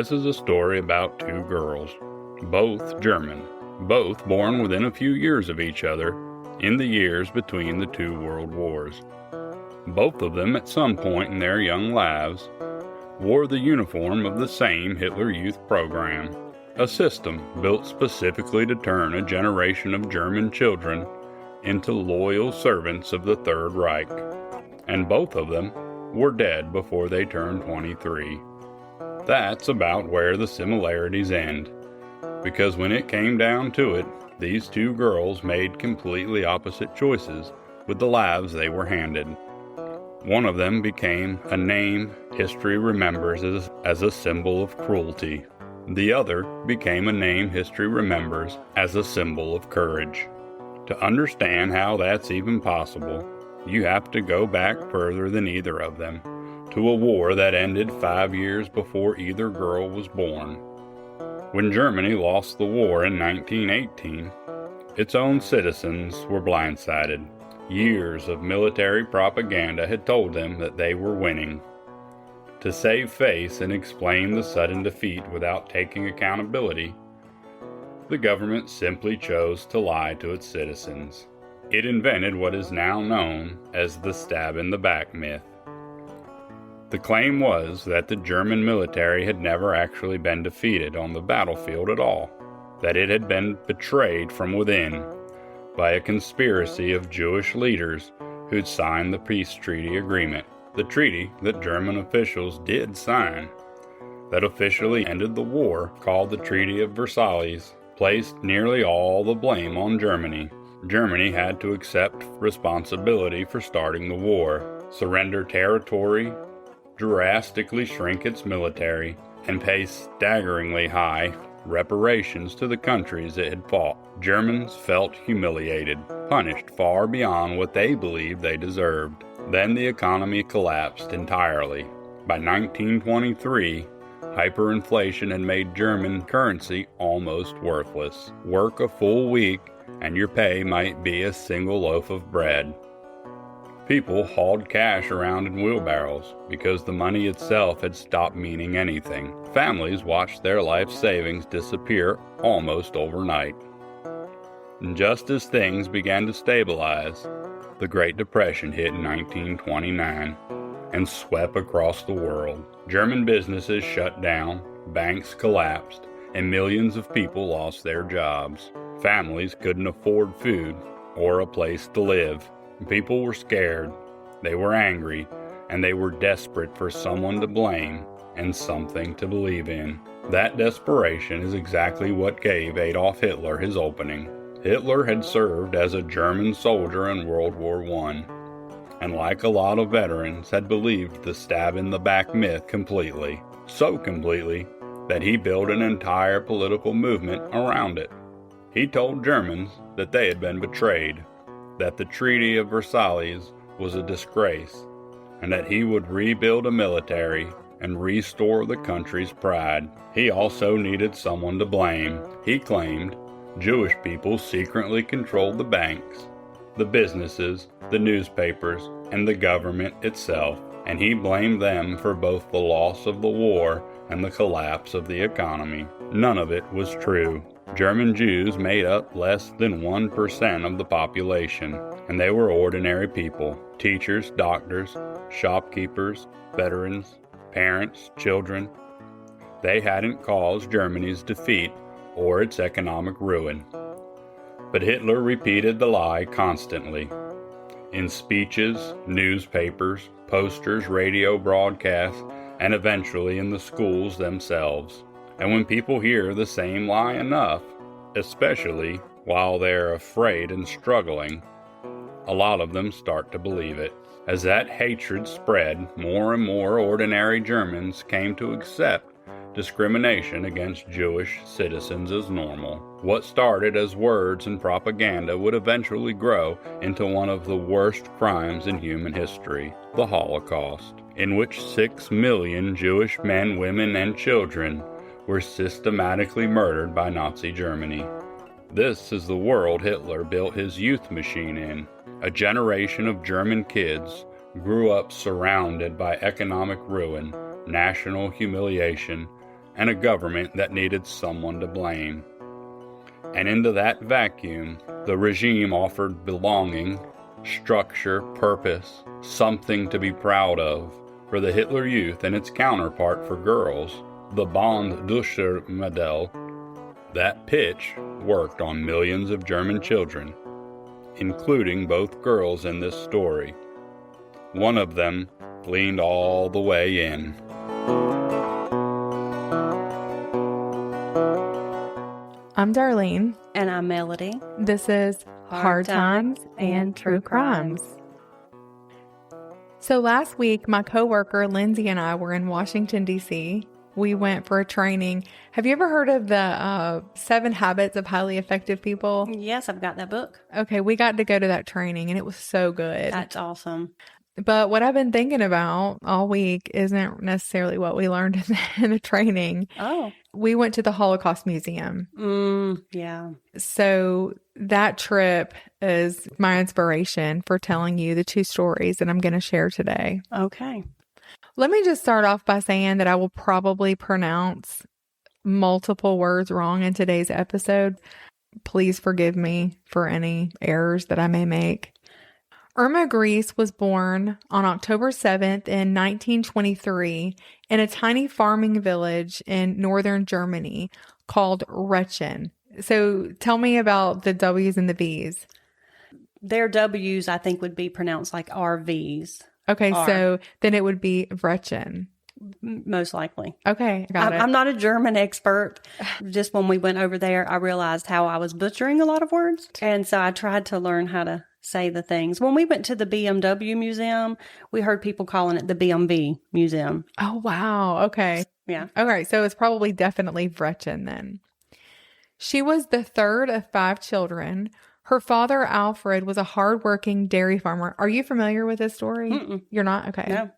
This is a story about two girls, both German, both born within a few years of each other in the years between the two world wars. Both of them, at some point in their young lives, wore the uniform of the same Hitler Youth program, a system built specifically to turn a generation of German children into loyal servants of the Third Reich, and both of them were dead before they turned 23. That's about where the similarities end, because when it came down to it, these two girls made completely opposite choices with the lives they were handed. One of them became a name history remembers as a symbol of cruelty. The other became a name history remembers as a symbol of courage. To understand how that's even possible, you have to go back further than either of them, to a war that ended 5 years before either girl was born. When Germany lost the war in 1918, its own citizens were blindsided. Years of military propaganda had told them that they were winning. To save face and explain the sudden defeat without taking accountability, the government simply chose to lie to its citizens. It invented what is now known as the stab in the back myth. The claim was that the German military had never actually been defeated on the battlefield at all, that it had been betrayed from within by a conspiracy of Jewish leaders who'd signed the peace treaty agreement, the treaty that German officials did sign, that officially ended the war, called the Treaty of Versailles, placed nearly all the blame on Germany. Germany had to accept responsibility for starting the war, surrender territory, drastically shrink its military, and pay staggeringly high reparations to the countries it had fought. Germans felt humiliated, punished far beyond what they believed they deserved. Then the economy collapsed entirely. By 1923, hyperinflation had made German currency almost worthless. Work a full week and your pay might be a single loaf of bread. People hauled cash around in wheelbarrows because the money itself had stopped meaning anything. Families watched their life savings disappear almost overnight. And just as things began to stabilize, the Great Depression hit in 1929 and swept across the world. German businesses shut down, banks collapsed, and millions of people lost their jobs. Families couldn't afford food or a place to live. People were scared, they were angry, and they were desperate for someone to blame and something to believe in. That desperation is exactly what gave Adolf Hitler his opening. Hitler had served as a German soldier in World War I, and like a lot of veterans, had believed the stab-in-the-back myth completely. So completely that he built an entire political movement around it. He told Germans that they had been betrayed, that the Treaty of Versailles was a disgrace, and that he would rebuild a military and restore the country's pride. He also needed someone to blame. He claimed Jewish people secretly controlled the banks, the businesses, the newspapers, and the government itself, and he blamed them for both the loss of the war and the collapse of the economy. None of it was true. German Jews made up less than 1% of the population, and they were ordinary people, teachers, doctors, shopkeepers, veterans, parents, children. They hadn't caused Germany's defeat or its economic ruin. But Hitler repeated the lie constantly. In speeches, newspapers, posters, radio broadcasts, and eventually in the schools themselves. And when people hear the same lie enough, especially while they're afraid and struggling, a lot of them start to believe it. As that hatred spread, more and more ordinary Germans came to accept discrimination against Jewish citizens as normal. What started as words and propaganda would eventually grow into one of the worst crimes in human history, the Holocaust, in which 6 million Jewish men, women, and children were systematically murdered by Nazi Germany. This is the world Hitler built his youth machine in. A generation of German kids grew up surrounded by economic ruin, national humiliation, and a government that needed someone to blame. And into that vacuum, the regime offered belonging, structure, purpose, something to be proud of for the Hitler Youth and its counterpart for girls, the Bond Duscher Modell. That pitch worked on millions of German children, including both girls in this story. One of them leaned all the way in. I'm Darlene. And I'm Melody. This is Hard Times and True Crimes. So last week, my coworker Lindsay and I were in Washington, D.C. We went for a training. Have you ever heard of the 7 Habits of Highly Effective People? Yes, I've got that book. Okay, we got to go to that training, and it was so good. That's awesome. But what I've been thinking about all week isn't necessarily what we learned in the training. Oh. We went to the Holocaust Museum. Yeah. So that trip is my inspiration for telling you the 2 stories that I'm going to share today. Okay. Let me just start off by saying that I will probably pronounce multiple words wrong in today's episode. Please forgive me for any errors that I may make. Irma Grese was born on October 7th in 1923 in a tiny farming village in northern Germany called Rechen. So tell me about the W's and the V's. Their W's, I think, would be pronounced like RVs. Okay, so then it would be Rechen. Most likely. Okay, got it. I'm not a German expert. Just when we went over there, I realized how I was butchering a lot of words. And so I tried to learn how to say the things. When we went to the BMW Museum, we heard people calling it the BMW Museum. Oh, wow. Okay. Yeah. Okay, so it's probably definitely Rechen then. She was the third of 5 children. Her father, Alfred, was a hardworking dairy farmer. Are you familiar with this story? Mm-mm. You're not? Okay. No.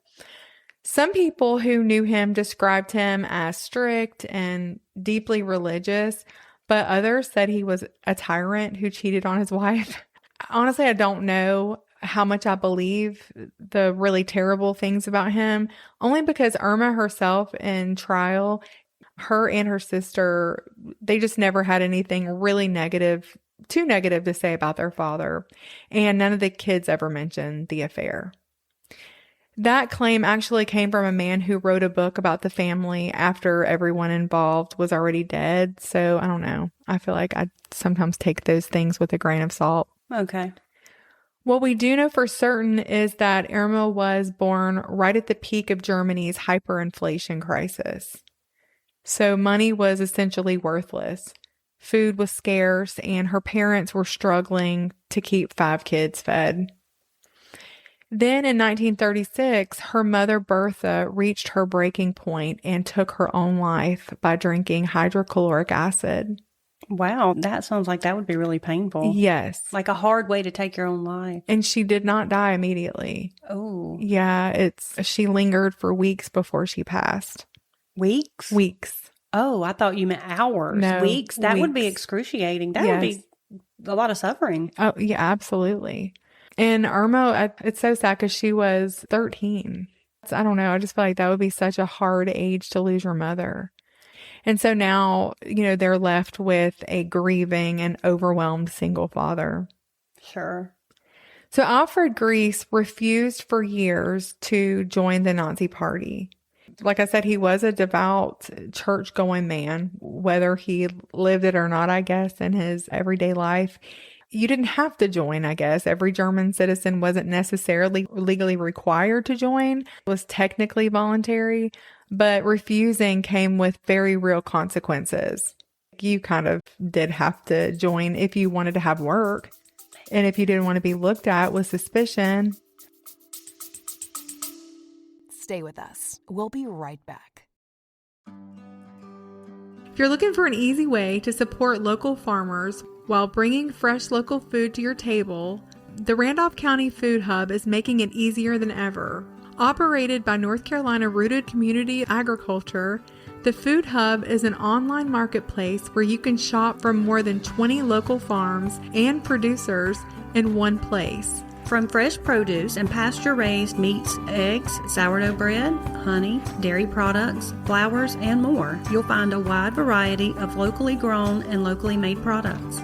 Some people who knew him described him as strict and deeply religious, but others said he was a tyrant who cheated on his wife. Honestly, I don't know how much I believe the really terrible things about him, only because Irma herself in trial, her and her sister, they just never had anything really too negative to say about their father. And none of the kids ever mentioned the affair. That claim actually came from a man who wrote a book about the family after everyone involved was already dead. So I don't know. I feel like I sometimes take those things with a grain of salt. Okay. What we do know for certain is that Irma was born right at the peak of Germany's hyperinflation crisis. So money was essentially worthless. Food was scarce, and her parents were struggling to keep 5 kids fed. Then in 1936, her mother Bertha reached her breaking point and took her own life by drinking hydrochloric acid. Wow. That sounds like that would be really painful. Yes. Like a hard way to take your own life. And she did not die immediately. Oh. Yeah, she lingered for weeks before she passed. Weeks? Weeks. Oh, I thought you meant hours. No, Weeks? That would be weeks. Excruciating. That would Yes. be a lot of suffering. Oh, yeah, absolutely. And Irma, it's so sad because she was 13. I don't know. I just feel like that would be such a hard age to lose your mother. And so now, they're left with a grieving and overwhelmed single father. Sure. So Alfred Grese refused for years to join the Nazi Party. Like I said, he was a devout, church-going man, whether he lived it or not, I guess, in his everyday life. You didn't have to join, I guess. Every German citizen wasn't necessarily legally required to join. It was technically voluntary, but refusing came with very real consequences. You kind of did have to join if you wanted to have work, and if you didn't want to be looked at with suspicion. Stay with us. We'll be right back. If you're looking for an easy way to support local farmers while bringing fresh local food to your table, the Randolph County Food Hub is making it easier than ever. Operated by North Carolina-rooted community agriculture, the Food Hub is an online marketplace where you can shop from more than 20 local farms and producers in one place. From fresh produce and pasture-raised meats, eggs, sourdough bread, honey, dairy products, flours, and more, you'll find a wide variety of locally grown and locally made products.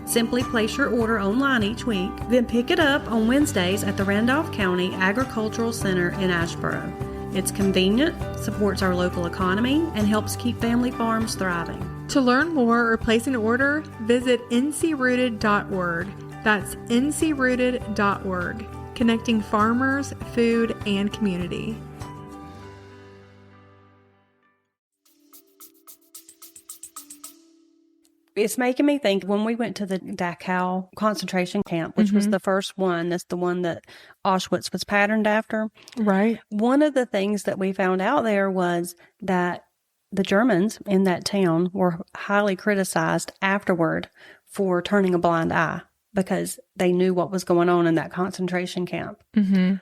Simply place your order online each week, then pick it up on Wednesdays at the Randolph County Agricultural Center in Asheboro. It's convenient, supports our local economy, and helps keep family farms thriving. To learn more or place an order, visit ncrooted.org. That's ncrooted.org, connecting farmers, food, and community. It's making me think when we went to the Dachau concentration camp, which was the first one, that's the one that Auschwitz was patterned after. Right. One of the things that we found out there was that the Germans in that town were highly criticized afterward for turning a blind eye because they knew what was going on in that concentration camp. Mm-hmm.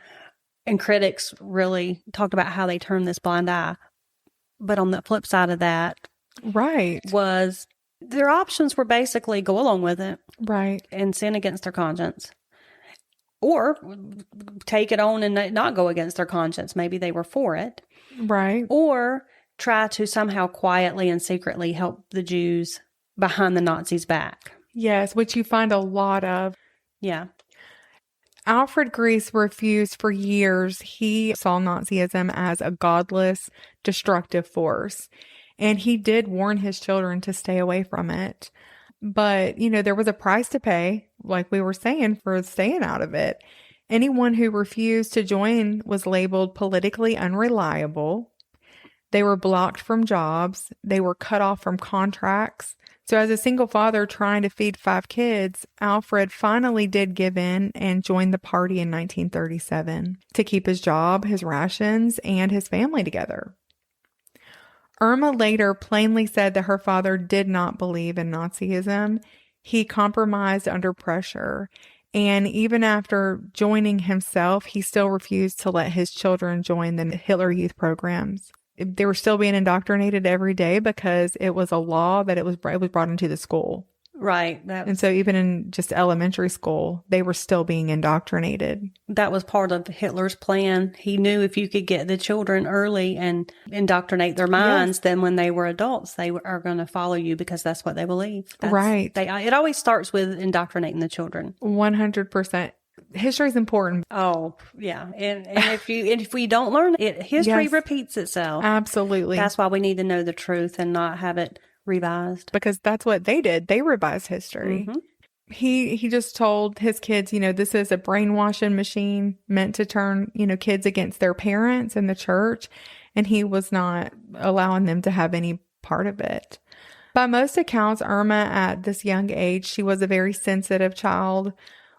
And critics really talked about how they turned this blind eye. But on the flip side of that Right. was their options were basically go along with it Right. and sin against their conscience. Or take it on and not go against their conscience. Maybe they were for it. Right. Or try to somehow quietly and secretly help the Jews behind the Nazis' back. Yes, which you find a lot of. Yeah. Alfred Grese refused for years. He saw Nazism as a godless, destructive force. And he did warn his children to stay away from it. But, there was a price to pay, like we were saying, for staying out of it. Anyone who refused to join was labeled politically unreliable. They were blocked from jobs. They were cut off from contracts. So as a single father trying to feed 5 kids, Alfred finally did give in and joined the party in 1937 to keep his job, his rations, and his family together. Irma later plainly said that her father did not believe in Nazism. He compromised under pressure. And even after joining himself, he still refused to let his children join the Hitler Youth programs. They were still being indoctrinated every day because it was a law that it was brought into the school. Right. And so even in just elementary school, they were still being indoctrinated. That was part of Hitler's plan. He knew if you could get the children early and indoctrinate their minds, then when they were adults, they are going to follow you because that's what they believe. Right. It always starts with indoctrinating the children. 100%. History is important. Oh, yeah. And if we don't learn it, history repeats itself. Absolutely. That's why we need to know the truth and not have it revised. Because that's what they did. They revised history. Mm-hmm. He just told his kids, this is a brainwashing machine meant to turn, kids against their parents and the church. And he was not allowing them to have any part of it. By most accounts, Irma, at this young age, she was a very sensitive child.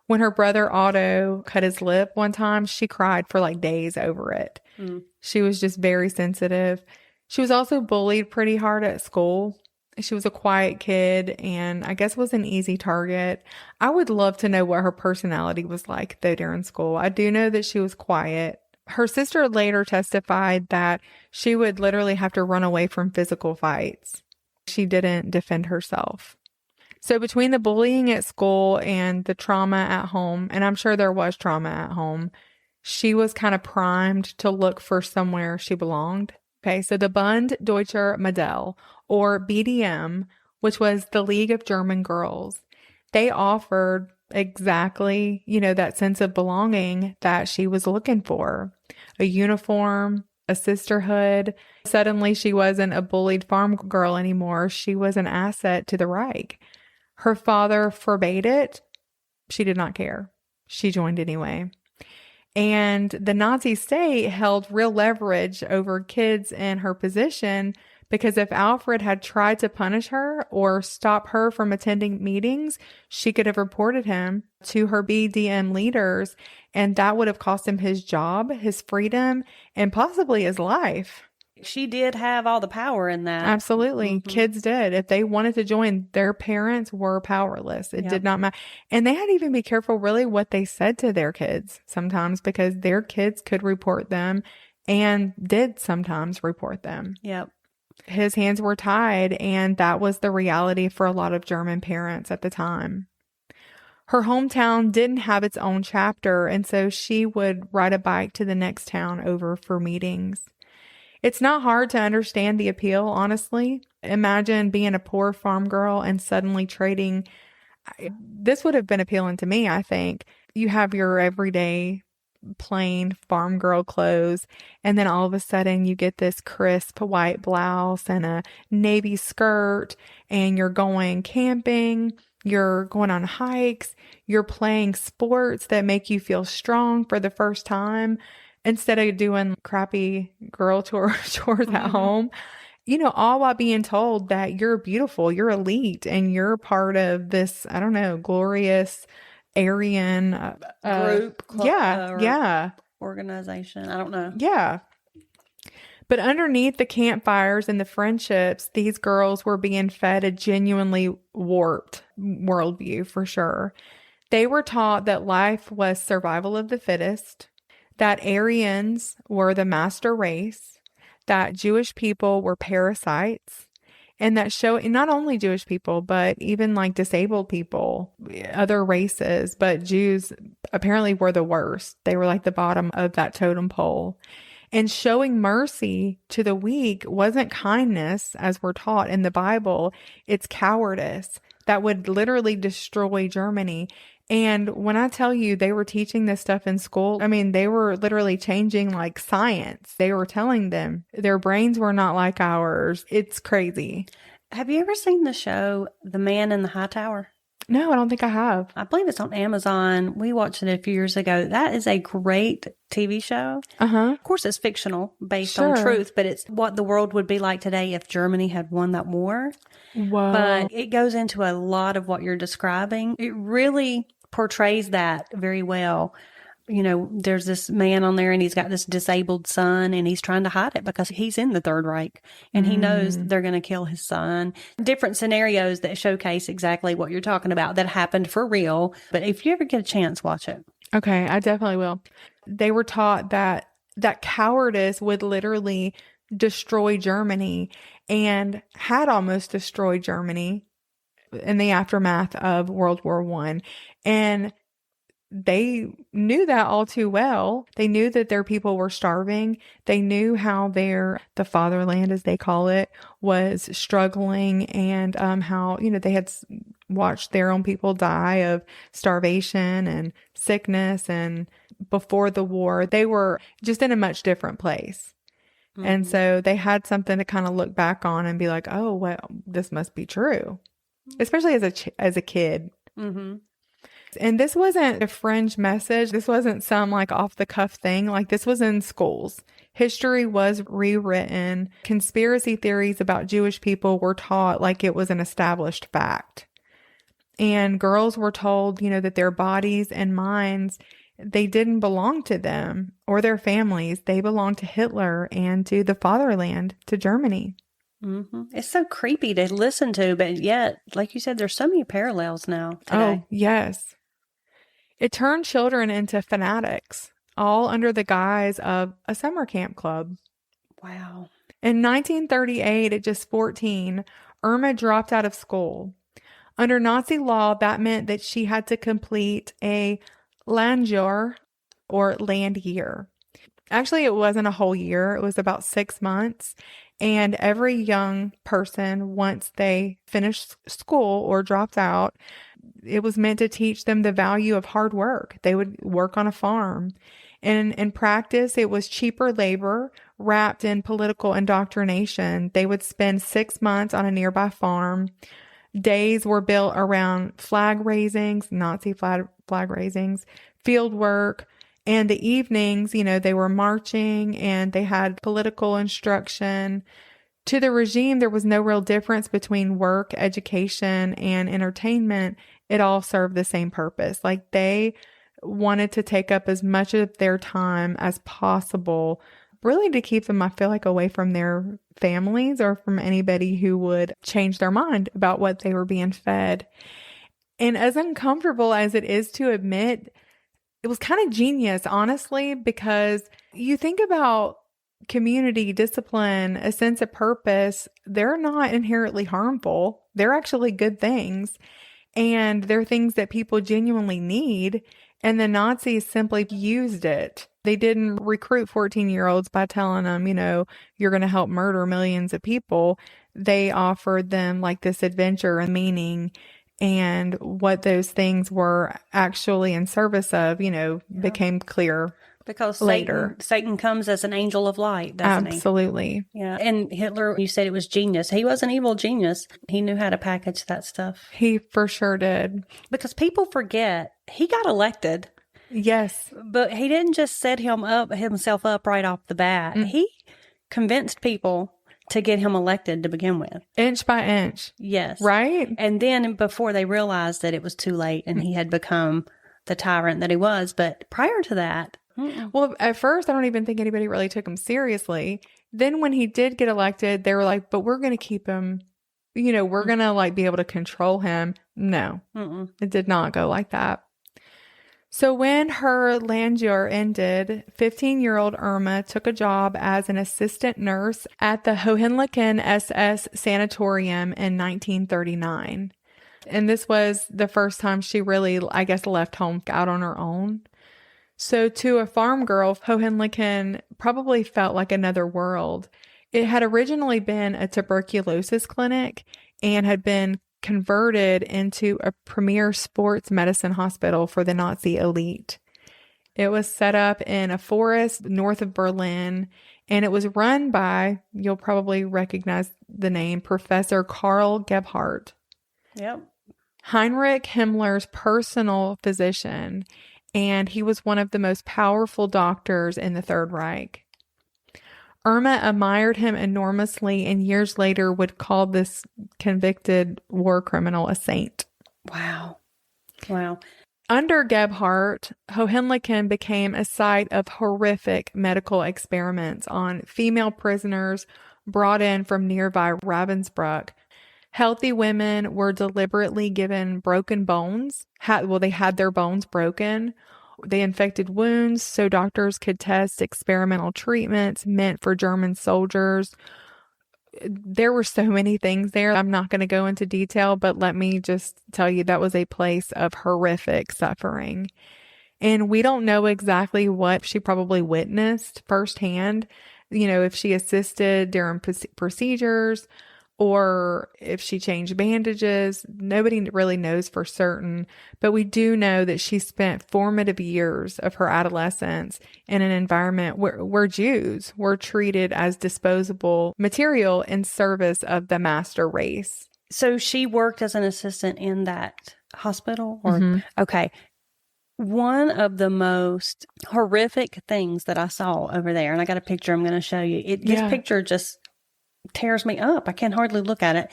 When her brother Otto cut his lip one time, she cried for like days over it. Mm. She was just very sensitive. She was also bullied pretty hard at school. She was a quiet kid and I guess was an easy target. I would love to know what her personality was like though during school. I do know that she was quiet. Her sister later testified that she would literally have to run away from physical fights. She didn't defend herself. So between the bullying at school and the trauma at home, and I'm sure there was trauma at home, she was kind of primed to look for somewhere she belonged. Okay, so the Bund Deutscher Modell, or BDM, which was the League of German Girls, they offered exactly, that sense of belonging that she was looking for. A uniform, a sisterhood. Suddenly she wasn't a bullied farm girl anymore. She was an asset to the Reich. Her father forbade it. She did not care. She joined anyway. And the Nazi state held real leverage over kids in her position because if Alfred had tried to punish her or stop her from attending meetings, she could have reported him to her BDM leaders, and that would have cost him his job, his freedom, and possibly his life. She did have all the power in that. Absolutely. Mm-hmm. Kids did. If they wanted to join, their parents were powerless. It did not matter. And they had to even be careful really what they said to their kids sometimes because their kids could report them and did sometimes report them. Yep. His hands were tied, and that was the reality for a lot of German parents at the time. Her hometown didn't have its own chapter, and so she would ride a bike to the next town over for meetings. It's not hard to understand the appeal, honestly. Imagine being a poor farm girl and suddenly trading. This would have been appealing to me, I think. You have your everyday plain farm girl clothes, and then all of a sudden you get this crisp white blouse and a navy skirt, and you're going camping, you're going on hikes, you're playing sports that make you feel strong for the first time instead of doing crappy girl chores at home. You know, all while being told that you're beautiful, you're elite, and you're part of this, I don't know, glorious Aryan group. Yeah. Organization. I don't know. Yeah. But underneath the campfires and the friendships, these girls were being fed a genuinely warped worldview for sure. They were taught that life was survival of the fittest, that Aryans were the master race, that Jewish people were parasites, and that not only Jewish people, but even like disabled people, other races, but Jews apparently were the worst. They were like the bottom of that totem pole. And showing mercy to the weak wasn't kindness, as we're taught in the Bible. It's cowardice that would literally destroy Germany. And when I tell you they were teaching this stuff in school, I mean, they were literally changing like science. They were telling them their brains were not like ours. It's crazy. Have you ever seen the show The Man in the High Tower? No, I don't think I have. I believe it's on Amazon. We watched it a few years ago. That is a great TV show. Of course, it's fictional, based on truth, but it's what the world would be like today if Germany had won that war. Whoa. But it goes into a lot of what you're describing. It really portrays that very well. You know, there's this man on there and he's got this disabled son and he's trying to hide it because he's in the Third Reich and he knows they're going to kill his son. Different scenarios that showcase exactly what you're talking about that happened for real. But if you ever get a chance, watch it. Okay, I definitely will. They were taught that cowardice would literally destroy Germany and had almost destroyed Germany in the aftermath of World War I. And they knew that all too well. They knew that their people were starving. They knew how the fatherland, as they call it, was struggling, and how, you know, they had watched their own people die of starvation and sickness. And before the war, they were just in a much different place. And so they had something to kind of look back on and be like, oh, well, this must be true, especially as a kid. And this wasn't a fringe message. This wasn't some like off the cuff thing. Like, this was in schools. History was rewritten. Conspiracy theories about Jewish people were taught like it was an established fact. And girls were told, you know, that their bodies and minds, they didn't belong to them or their families. They belonged to Hitler and to the fatherland, to Germany. It's so creepy to listen to, but yet, like you said, there's so many parallels now today. Oh, yes. It turned children into fanatics, all under the guise of a summer camp club. Wow. In 1938, at just 14, Irma dropped out of school. Under Nazi law, that meant that she had to complete a Landjahr, or land year. Actually, it wasn't a whole year. It was about 6 months. And every young person, once they finished school or dropped out, it was meant to teach them the value of hard work. They would work on a farm. And in practice, it was cheaper labor wrapped in political indoctrination. They would spend 6 months on a nearby farm. Days were built around flag raisings, Nazi flag raisings, field work. And the evenings, you know, they were marching and they had political instruction. To the regime, there was no real difference between work, education, and entertainment. It all served the same purpose. Like, they wanted to take up as much of their time as possible, really to keep them, I feel like, away from their families or from anybody who would change their mind about what they were being fed. And as uncomfortable as it is to admit, it was kind of genius, honestly, because you think about community, discipline, a sense of purpose, they're not inherently harmful. They're actually good things. And they're things that people genuinely need. And the Nazis simply used it. They didn't recruit 14-year-olds by telling them, you're going to help murder millions of people. They offered them like this adventure and meaning, and what those things were actually in service of, became clear. Because later. Satan comes as an angel of light, doesn't he? Absolutely. Yeah. And Hitler, you said it was genius. He was an evil genius. He knew how to package that stuff. He for sure did. Because people forget he got elected. Yes. But he didn't just set himself up right off the bat. He convinced people to get him elected to begin with. Inch by inch. Yes. Right? And then before they realized that it was too late and he had become the tyrant that he was. But prior to that, well, at first, I don't even think anybody really took him seriously. Then when he did get elected, they were like, but we're going to keep him, we're going to be able to control him. No, it did not go like that. So when her Landjahr ended, 15-year-old Irma took a job as an assistant nurse at the Hohenlichen SS Sanatorium in 1939. And this was the first time she really, I guess, left home out on her own. So to a farm girl, Hohenlichen probably felt like another world. It had originally been a tuberculosis clinic and had been converted into a premier sports medicine hospital for the Nazi elite. It was set up in a forest north of Berlin, and it was run by, you'll probably recognize the name, Professor Karl Gebhardt. Yep. Heinrich Himmler's personal physician, and he was one of the most powerful doctors in the Third Reich. Irma admired him enormously, and years later would call this convicted war criminal a saint. Wow. Wow. Under Gebhardt, Hohenlichen became a site of horrific medical experiments on female prisoners brought in from nearby Ravensbrück. Healthy women were deliberately given broken bones. They had their bones broken. They infected wounds so doctors could test experimental treatments meant for German soldiers. There were so many things there. I'm not going to go into detail, but let me just tell you that was a place of horrific suffering. And we don't know exactly what she probably witnessed firsthand, if she assisted during procedures, or if she changed bandages. Nobody really knows for certain, but we do know that she spent formative years of her adolescence in an environment where Jews were treated as disposable material in service of the master race. So she worked as an assistant in that hospital? Or Okay. One of the most horrific things that I saw over there, and I got a picture I'm going to show you. This picture just tears me up. I can hardly look at it.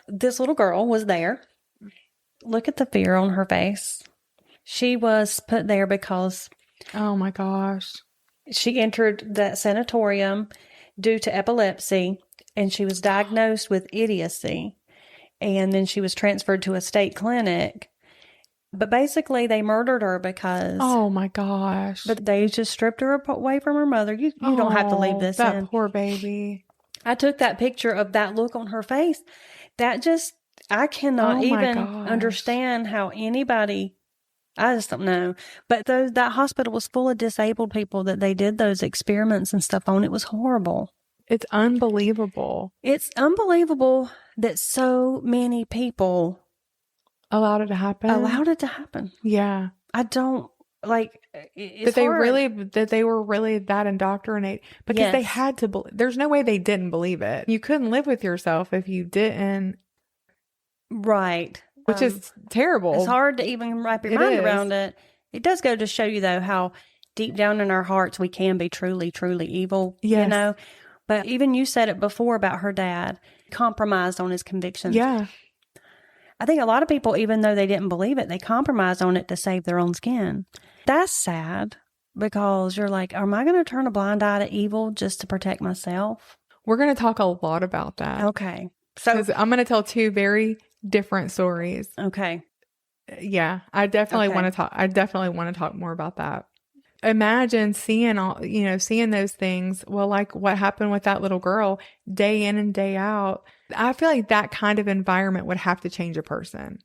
This little girl was there. Look at the fear on her face. She was put there because, oh my gosh, she entered that sanatorium due to epilepsy, and she was diagnosed with idiocy. And then she was transferred to a state clinic. But basically, they murdered her because... Oh my gosh. But they just stripped her away from her mother. You don't have to leave this in. That poor baby. I took that picture of that look on her face. That just, I cannot even understand how anybody, I just don't know. But that hospital was full of disabled people that they did those experiments and stuff on. It was horrible. It's unbelievable. It's unbelievable that so many people allowed it to happen. Yeah. I don't, that they were really that indoctrinated, because they had to there's no way they didn't believe it. You couldn't live with yourself if you didn't. Right. Which is terrible. It's hard to even wrap your mind around it. It does go to show you, though, how deep down in our hearts we can be truly, truly evil. Yes. But even you said it before about her dad compromised on his convictions. Yeah. I think a lot of people, even though they didn't believe it, they compromised on it to save their own skin. That's sad, because you're like, am I going to turn a blind eye to evil just to protect myself? We're going to talk a lot about that. Okay. So I'm going to tell two very different stories. Okay. Yeah. I definitely want to talk more about that. imagine seeing seeing those things. Well, like what happened with that little girl day in and day out. I feel like that kind of environment would have to change a person.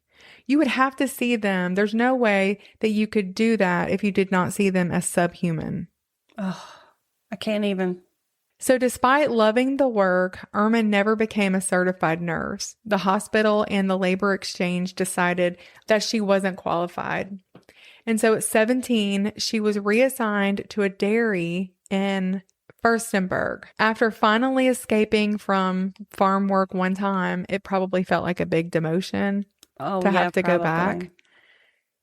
You would have to see them. There's no way that you could do that if you did not see them as subhuman. Oh, I can't even. So despite loving the work, Irma never became a certified nurse. The hospital and the labor exchange decided that she wasn't qualified. And so at 17, she was reassigned to a dairy in Furstenberg. After finally escaping from farm work one time, it probably felt like a big demotion to have to go back.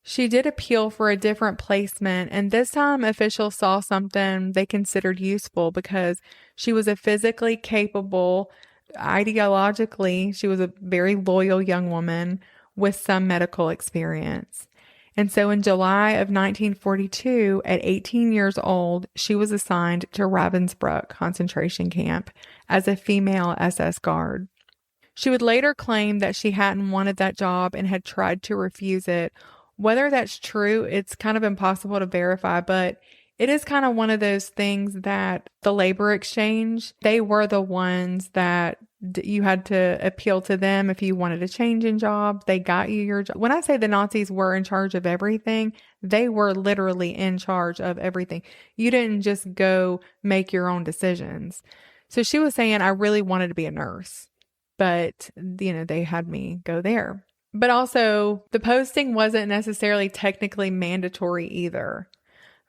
She did appeal for a different placement, and this time officials saw something they considered useful because she was a physically capable, ideologically, she was a very loyal young woman with some medical experience. And so in July of 1942, at 18 years old, she was assigned to Ravensbrück concentration camp as a female SS guard. She would later claim that she hadn't wanted that job and had tried to refuse it. Whether that's true, it's kind of impossible to verify, but it is kind of one of those things that the labor exchange, they were the ones that you had to appeal to them if you wanted a change in job. They got you your job. When I say the Nazis were in charge of everything, they were literally in charge of everything. You didn't just go make your own decisions. So she was saying, I really wanted to be a nurse, but they had me go there. But also, the posting wasn't necessarily technically mandatory either.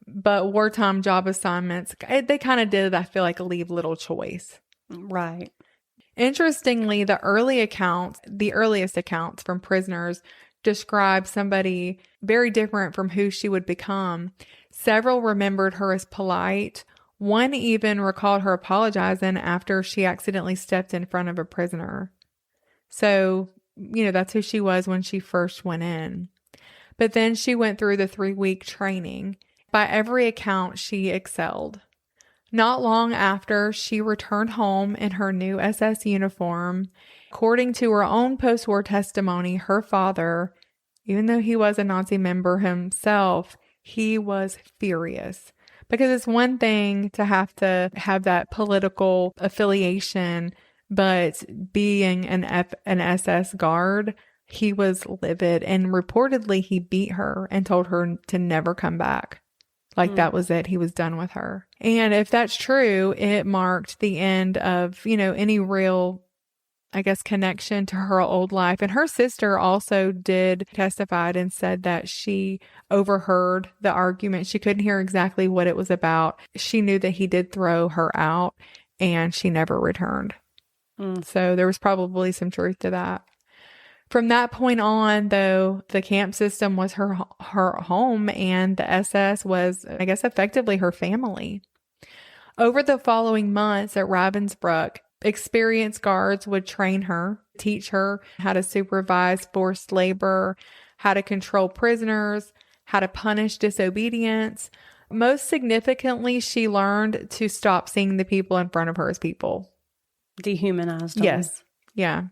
But wartime job assignments, they kind of did, I feel like, leave little choice. Right. Interestingly, the earliest accounts from prisoners describe somebody very different from who she would become. Several remembered her as polite. One even recalled her apologizing after she accidentally stepped in front of a prisoner. So, that's who she was when she first went in. But then she went through the 3-week training. By every account, she excelled. Not long after, she returned home in her new SS uniform. According to her own post-war testimony, her father, even though he was a Nazi member himself, he was furious. Because it's one thing to have that political affiliation, but being an SS guard, he was livid. And reportedly, he beat her and told her to never come back. Like that was it. He was done with her. And if that's true, it marked the end of, any real, connection to her old life. And her sister also did testify and said that she overheard the argument. She couldn't hear exactly what it was about. She knew that he did throw her out and she never returned. So there was probably some truth to that. From that point on, though, the camp system was her home, and the SS was, effectively her family. Over the following months at Ravensbrück, experienced guards would train her, teach her how to supervise forced labor, how to control prisoners, how to punish disobedience. Most significantly, she learned to stop seeing the people in front of her as people. Dehumanized them. Yes. Yeah.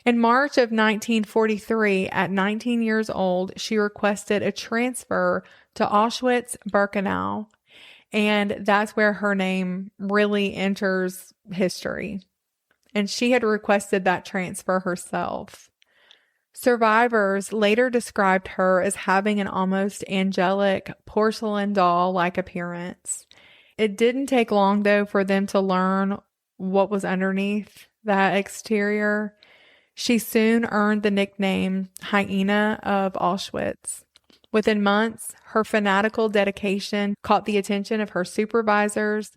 In March of 1943, at 19 years old, she requested a transfer to Auschwitz-Birkenau, and that's where her name really enters history. And she had requested that transfer herself. Survivors later described her as having an almost angelic porcelain doll-like appearance. It didn't take long, though, for them to learn what was underneath that exterior. She soon earned the nickname Hyena of Auschwitz. Within months, her fanatical dedication caught the attention of her supervisors,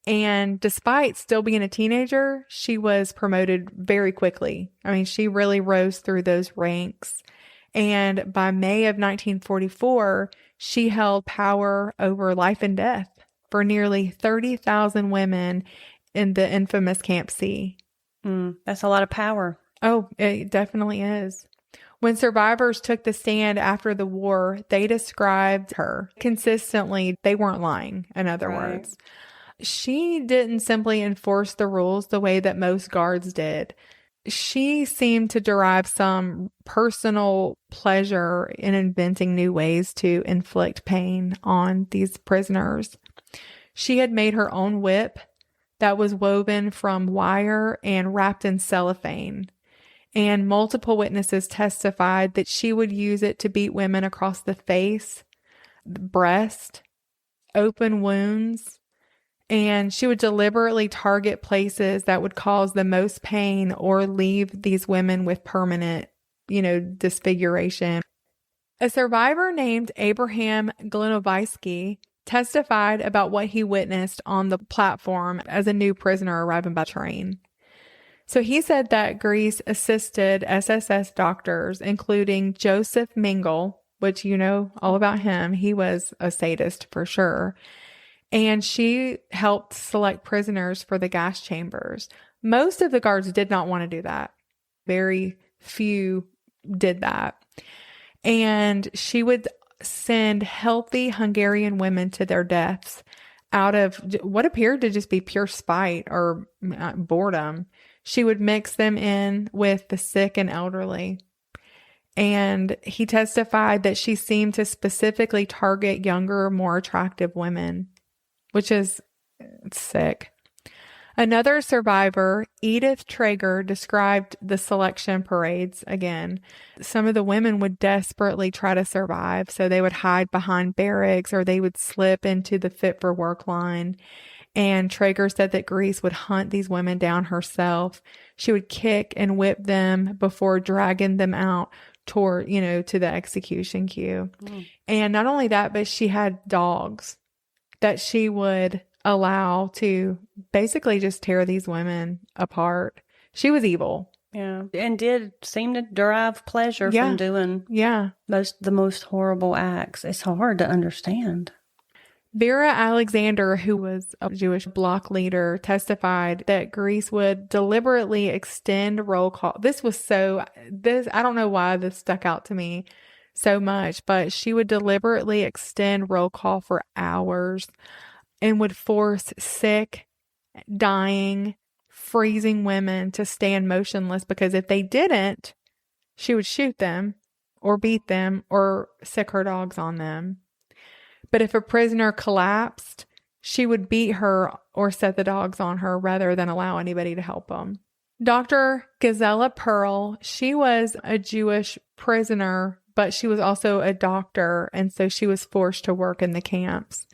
and despite still being a teenager, she was promoted very quickly. She really rose through those ranks. And by May of 1944, she held power over life and death for nearly 30,000 women in the infamous Camp C. That's a lot of power. Oh, it definitely is. When survivors took the stand after the war, they described her consistently. They weren't lying, in other words. She didn't simply enforce the rules the way that most guards did. She seemed to derive some personal pleasure in inventing new ways to inflict pain on these prisoners. She had made her own whip that was woven from wire and wrapped in cellophane. And multiple witnesses testified that she would use it to beat women across the face, the breast, open wounds, and she would deliberately target places that would cause the most pain or leave these women with permanent, disfiguration. A survivor named Abraham Glinovisky testified about what he witnessed on the platform as a new prisoner arriving by train. So he said that Grese assisted SSS doctors, including Joseph Mengele, which you know all about him. He was a sadist for sure. And she helped select prisoners for the gas chambers. Most of the guards did not want to do that. Very few did that. And she would send healthy Hungarian women to their deaths out of what appeared to just be pure spite or boredom. She would mix them in with the sick and elderly. And he testified that she seemed to specifically target younger, more attractive women, which is sick. Another survivor, Edith Traeger, described the selection parades again. Some of the women would desperately try to survive, so they would hide behind barracks or they would slip into the fit for work line. And Traeger said that Grese would hunt these women down herself. She would kick and whip them before dragging them out toward, to the execution queue. And not only that, but she had dogs that she would allow to basically just tear these women apart. She was evil. Yeah. And did seem to derive pleasure from doing the most horrible acts. It's hard to understand. Vera Alexander, who was a Jewish bloc leader, testified that Grese would deliberately extend roll call. I don't know why this stuck out to me so much, but she would deliberately extend roll call for hours and would force sick, dying, freezing women to stand motionless because if they didn't, she would shoot them or beat them or sick her dogs on them. But if a prisoner collapsed, she would beat her or set the dogs on her rather than allow anybody to help them. Dr. Gisela Pearl, she was a Jewish prisoner, but she was also a doctor, and so she was forced to work in the camps.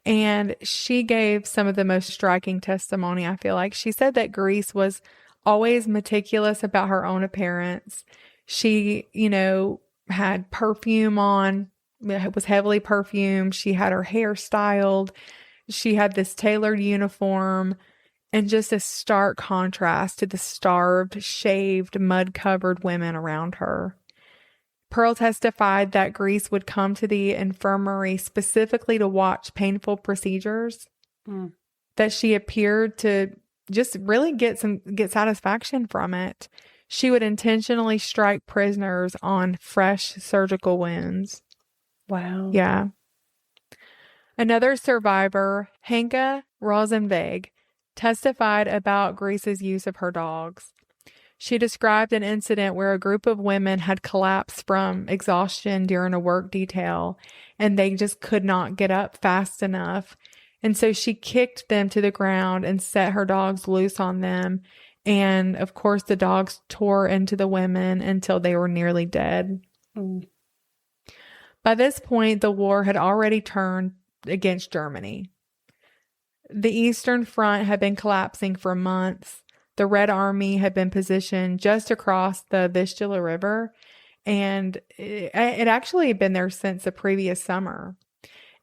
And she gave some of the most striking testimony, I feel like. She said that Grese was always meticulous about her own appearance. She, had perfume on. It was heavily perfumed. She had her hair styled. She had this tailored uniform and just a stark contrast to the starved, shaved, mud-covered women around her. Pearl testified that Grese would come to the infirmary specifically to watch painful procedures, that she appeared to just really get satisfaction from it. She would intentionally strike prisoners on fresh surgical wounds. Wow. Yeah. Another survivor, Henke Rosenweg, testified about Grese's use of her dogs. She described an incident where a group of women had collapsed from exhaustion during a work detail, and they just could not get up fast enough. And so she kicked them to the ground and set her dogs loose on them. And of course, the dogs tore into the women until they were nearly dead. By this point, the war had already turned against Germany. The Eastern Front had been collapsing for months. The Red Army had been positioned just across the Vistula River, and it actually had been there since the previous summer.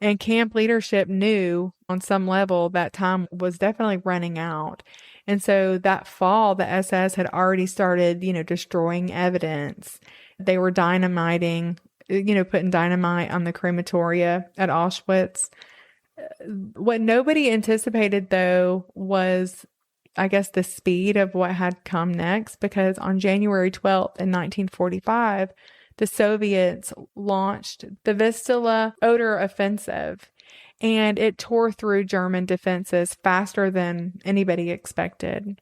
And camp leadership knew on some level that time was definitely running out. And so that fall, the SS had already started, destroying evidence. They were dynamiting, putting dynamite on the crematoria at Auschwitz. What nobody anticipated, though, was, I guess, the speed of what had come next, because on January 12th in 1945, the Soviets launched the Vistula Oder Offensive, and it tore through German defenses faster than anybody expected.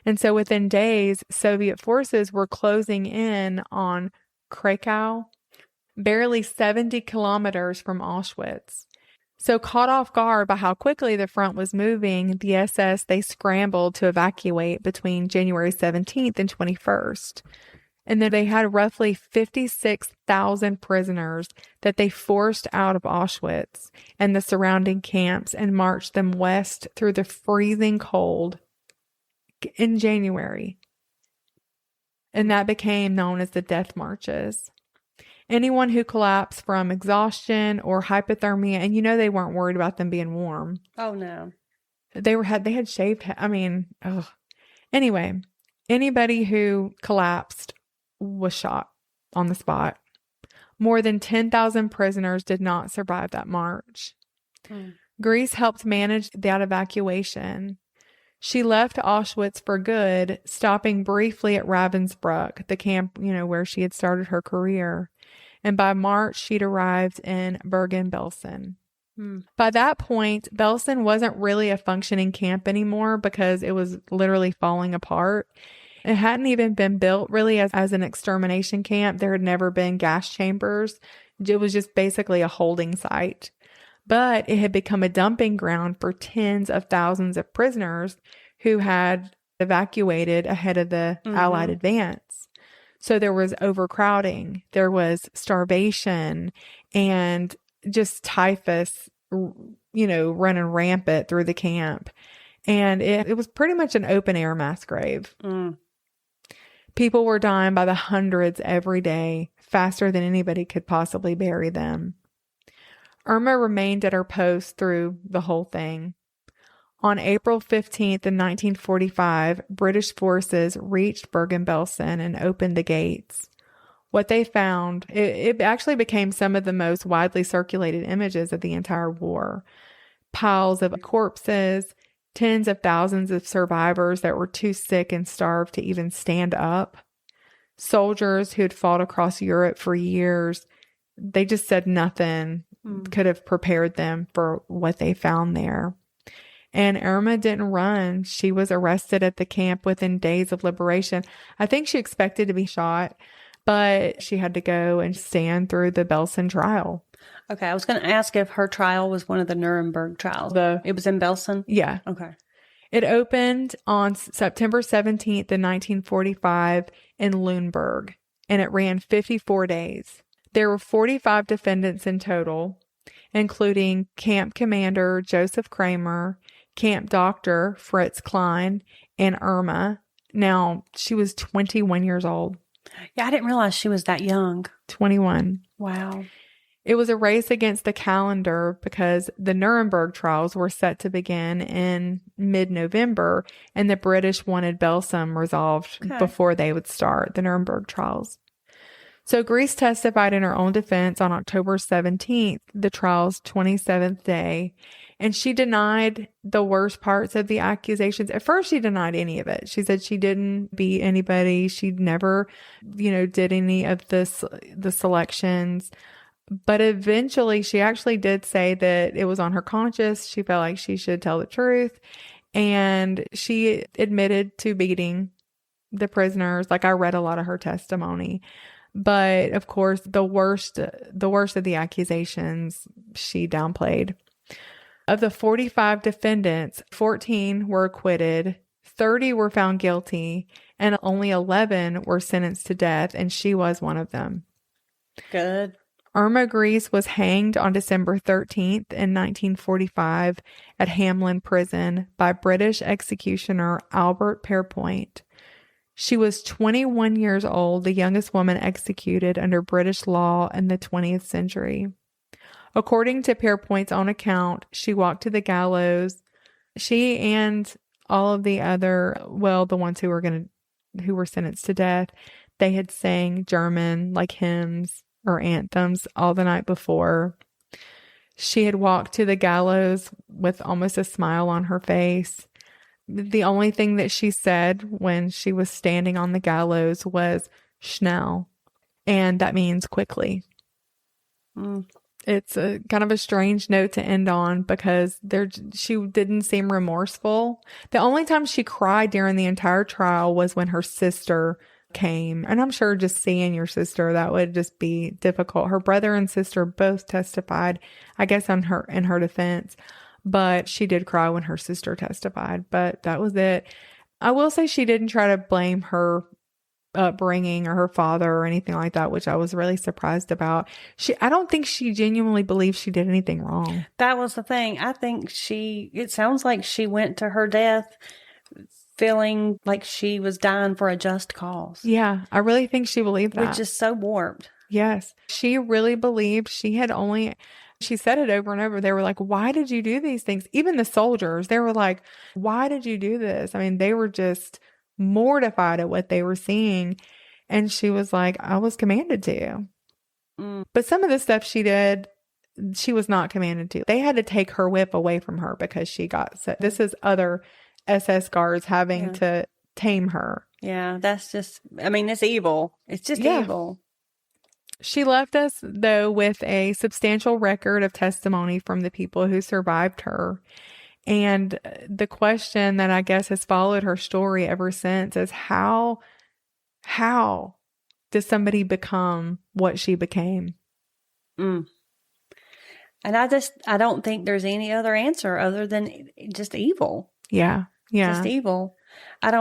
And so within days, Soviet forces were closing in on Krakow, barely 70 kilometers from Auschwitz. So caught off guard by how quickly the front was moving, the SS, they scrambled to evacuate between January 17th and 21st. And then they had roughly 56,000 prisoners that they forced out of Auschwitz and the surrounding camps and marched them west through the freezing cold in January. And that became known as the Death Marches. Anyone who collapsed from exhaustion or hypothermia, and they weren't worried about them being warm. Oh, no. They had shaved. Anyway, anybody who collapsed was shot on the spot. More than 10,000 prisoners did not survive that march. Grese helped manage that evacuation. She left Auschwitz for good, stopping briefly at Ravensbrück, the camp, where she had started her career. And by March, she'd arrived in Bergen-Belsen. By that point, Belsen wasn't really a functioning camp anymore because it was literally falling apart. It hadn't even been built really as an extermination camp. There had never been gas chambers. It was just basically a holding site. But it had become a dumping ground for tens of thousands of prisoners who had evacuated ahead of the Allied advance. So there was overcrowding, there was starvation, and just typhus, running rampant through the camp. And it was pretty much an open air mass grave. People were dying by the hundreds every day, faster than anybody could possibly bury them. Irma remained at her post through the whole thing. On April 15th in 1945, British forces reached Bergen-Belsen and opened the gates. What they found, it actually became some of the most widely circulated images of the entire war. Piles of corpses, tens of thousands of survivors that were too sick and starved to even stand up. Soldiers who had fought across Europe for years, they just said nothing could have prepared them for what they found there. And Irma didn't run. She was arrested at the camp within days of liberation. I think she expected to be shot, but she had to go and stand through the Belsen trial. Okay, I was going to ask if her trial was one of the Nuremberg trials. It was in Belsen? Yeah. Okay. It opened on September 17th in 1945 in Lüneburg, and it ran 54 days. There were 45 defendants in total, including camp commander Joseph Kramer, camp doctor Fritz Klein, and Irma. Now, she was 21 years old. Yeah, I didn't realize she was that young. 21. Wow. It was a race against the calendar because the Nuremberg trials were set to begin in mid-November, and the British wanted Belsen resolved before they would start the Nuremberg trials. So Grese testified in her own defense on October 17th, the trial's 27th day, and she denied the worst parts of the accusations. At first, she denied any of it. She said she didn't beat anybody. She never, did any of the selections. But eventually, she actually did say that it was on her conscience. She felt like she should tell the truth. And she admitted to beating the prisoners. Like, I read a lot of her testimony. But of course, the worst of the accusations, she downplayed. Of the 45 defendants, 14 were acquitted, 30 were found guilty, and only 11 were sentenced to death, and she was one of them. Good. Irma Grese was hanged on December 13th in 1945 at Hamelin Prison by British executioner Albert Pierrepoint. She was 21 years old, the youngest woman executed under British law in the 20th century. According to Pierrepoint's own account, she walked to the gallows. She and all of the other, the ones who were sentenced to death, they had sang German, like hymns or anthems all the night before. She had walked to the gallows with almost a smile on her face. The only thing that she said when she was standing on the gallows was schnell, and that means quickly. It's a kind of a strange note to end on because she didn't seem remorseful. The only time she cried during the entire trial was when her sister came. And I'm sure just seeing your sister, that would just be difficult. Her brother and sister both testified, I guess, in her defense. But she did cry when her sister testified. But that was it. I will say she didn't try to blame her upbringing or her father or anything like that, which I was really surprised about. I don't think she genuinely believes she did anything wrong. That was the thing. I think it sounds like she went to her death feeling like she was dying for a just cause. Yeah, I really think she believed that. Which is so warped. Yes. She really believed she said it over and over. They were like, why did you do these things? Even the soldiers, they were like, why did you do this? I mean, they were just mortified at what they were seeing. And she was like, I was commanded to. But some of the stuff she did, she was not commanded to. They had to take her whip away from her because she got sick. This is other SS guards having to tame her. Yeah, that's just, I mean, it's evil. It's just evil. She left us, though, with a substantial record of testimony from the people who survived her. And the question that I guess has followed her story ever since is how does somebody become what she became? And I don't think there's any other answer other than just evil. Yeah. Yeah. Just evil. I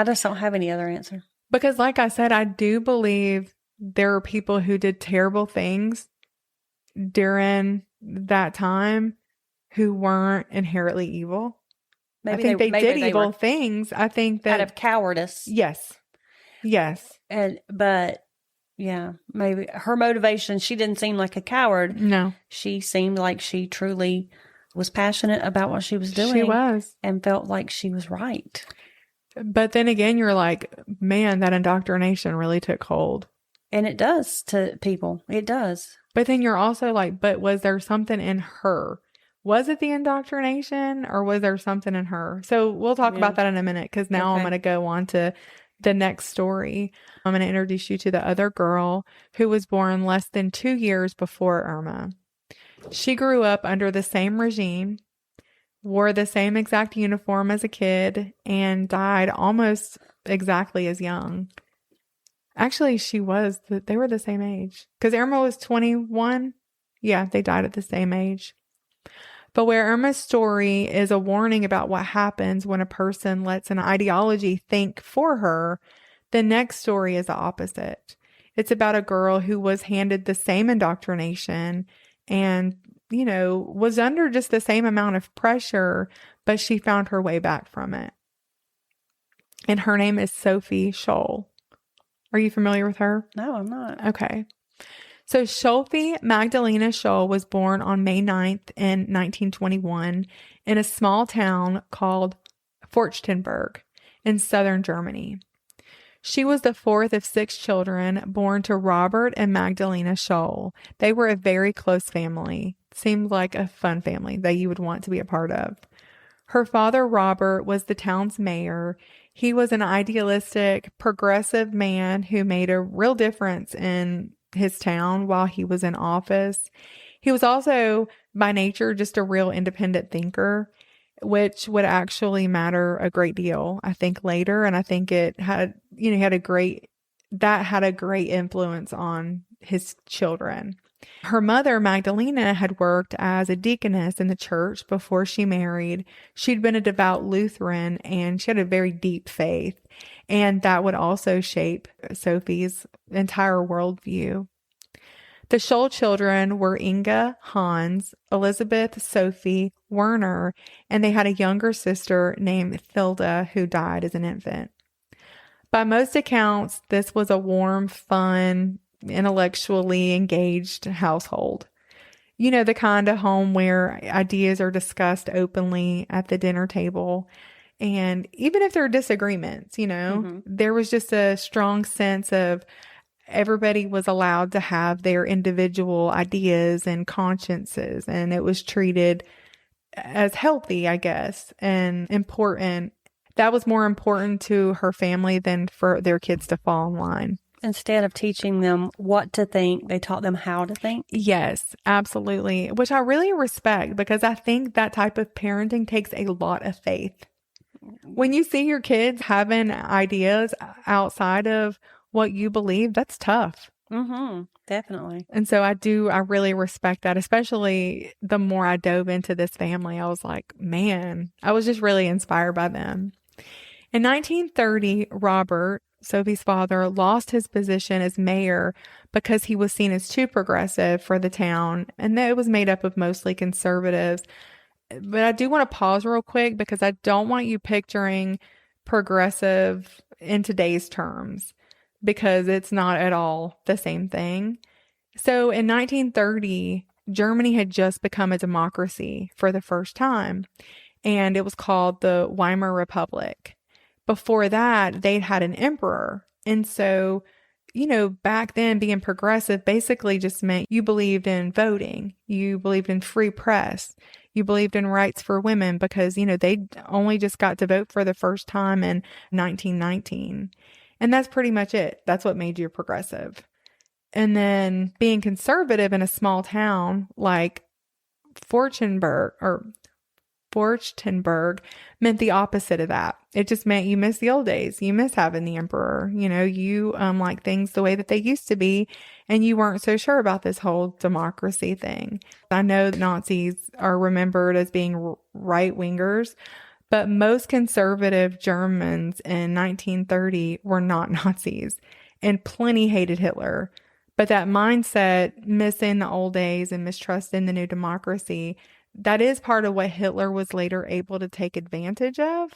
just don't have any other answer. Because like I said, I do believe there are people who did terrible things during that time who weren't inherently evil. I think they did evil things. I think that out of cowardice. Yes. But yeah, maybe her motivation, she didn't seem like a coward. No. She seemed like she truly was passionate about what she was doing. She was. And felt like she was right. But then again, you're like, man, that indoctrination really took hold. And it does to people. It does. But then you're also like, but was there something in her? Was it the indoctrination or was there something in her? So we'll talk about that in a minute because now I'm going to go on to the next story. I'm going to introduce you to the other girl who was born less than 2 years before Irma. She grew up under the same regime, wore the same exact uniform as a kid, and died almost exactly as young. Actually, they were the same age because Irma was 21. Yeah, they died at the same age. But where Irma's story is a warning about what happens when a person lets an ideology think for her, the next story is the opposite. It's about a girl who was handed the same indoctrination and, was under just the same amount of pressure, but she found her way back from it. And her name is Sophie Scholl. Are you familiar with her? No, I'm not. Okay. So Sophie Magdalena Scholl was born on May 9th in 1921 in a small town called Forchtenberg in southern Germany. She was the fourth of 6 children born to Robert and Magdalena Scholl. They were a very close family. Seemed like a fun family that you would want to be a part of. Her father, Robert, was the town's mayor. He was an idealistic, progressive man who made a real difference in his town while he was in office. He was also by nature just a real independent thinker, which would actually matter a great deal, I think, later. And I think it had a great influence on his children. Her mother, Magdalena, had worked as a deaconess in the church before she married. She'd been a devout Lutheran and she had a very deep faith. And that would also shape Sophie's entire worldview. The Scholl children were Inga, Hans, Elizabeth, Sophie, Werner, and they had a younger sister named Thilda who died as an infant. By most accounts, this was a warm, fun, intellectually engaged household. The kind of home where ideas are discussed openly at the dinner table. And even if there are disagreements, there was just a strong sense of everybody was allowed to have their individual ideas and consciences. And it was treated as healthy, I guess, and important. That was more important to her family than for their kids to fall in line. Instead of teaching them what to think, they taught them how to think. Yes, absolutely. Which I really respect because I think that type of parenting takes a lot of faith. When you see your kids having ideas outside of what you believe, that's tough. Mm-hmm. Definitely. And so I really respect that, especially the more I dove into this family. I was like, man, I was just really inspired by them. In 1930, Robert, Sophie's father, lost his position as mayor because he was seen as too progressive for the town, and it was made up of mostly conservatives. But I do want to pause real quick because I don't want you picturing progressive in today's terms because it's not at all the same thing. So in 1930, Germany had just become a democracy for the first time, and it was called the Weimar Republic. Before that, they'd had an emperor. And so, back then being progressive basically just meant you believed in voting, you believed in free press, you believed in rights for women because, they only just got to vote for the first time in 1919. And that's pretty much it. That's what made you progressive. And then being conservative in a small town like Forchtenberg meant the opposite of that. It just meant you miss the old days. You miss having the emperor. You like things the way that they used to be, and you weren't so sure about this whole democracy thing. I know Nazis are remembered as being right-wingers, but most conservative Germans in 1930 were not Nazis, and plenty hated Hitler. But that mindset, missing the old days and mistrusting the new democracy, that is part of what Hitler was later able to take advantage of.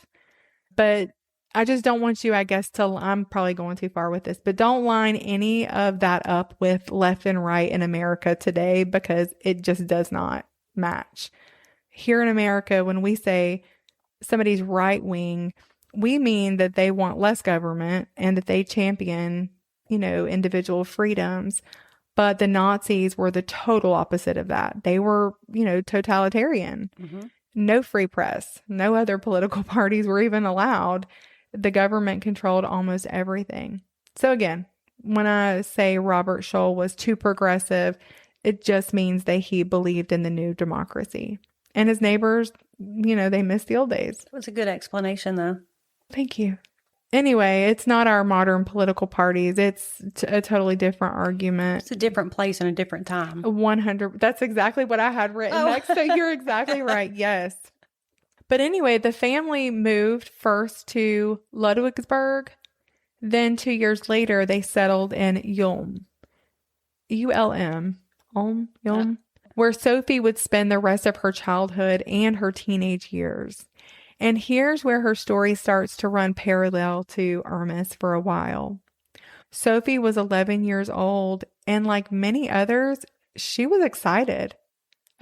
But I just don't want you, I guess, I'm probably going too far with this, but don't line any of that up with left and right in America today because it just does not match. Here in America, when we say somebody's right wing, we mean that they want less government and that they champion, individual freedoms. But the Nazis were the total opposite of that. They were, totalitarian. Mm-hmm. No free press. No other political parties were even allowed. The government controlled almost everything. So again, when I say Robert Scholl was too progressive, it just means that he believed in the new democracy. And his neighbors, they missed the old days. It was a good explanation, though. Thank you. Anyway, it's not our modern political parties. It's a totally different argument. It's a different place and a different time. 100. That's exactly what I had written next. So you're exactly right. Yes. But anyway, the family moved first to Ludwigsburg. Then 2 years later, they settled in Ulm. ULM. Ulm. Where Sophie would spend the rest of her childhood and her teenage years. And here's where her story starts to run parallel to Irma's for a while. Sophie was 11 years old, and like many others, she was excited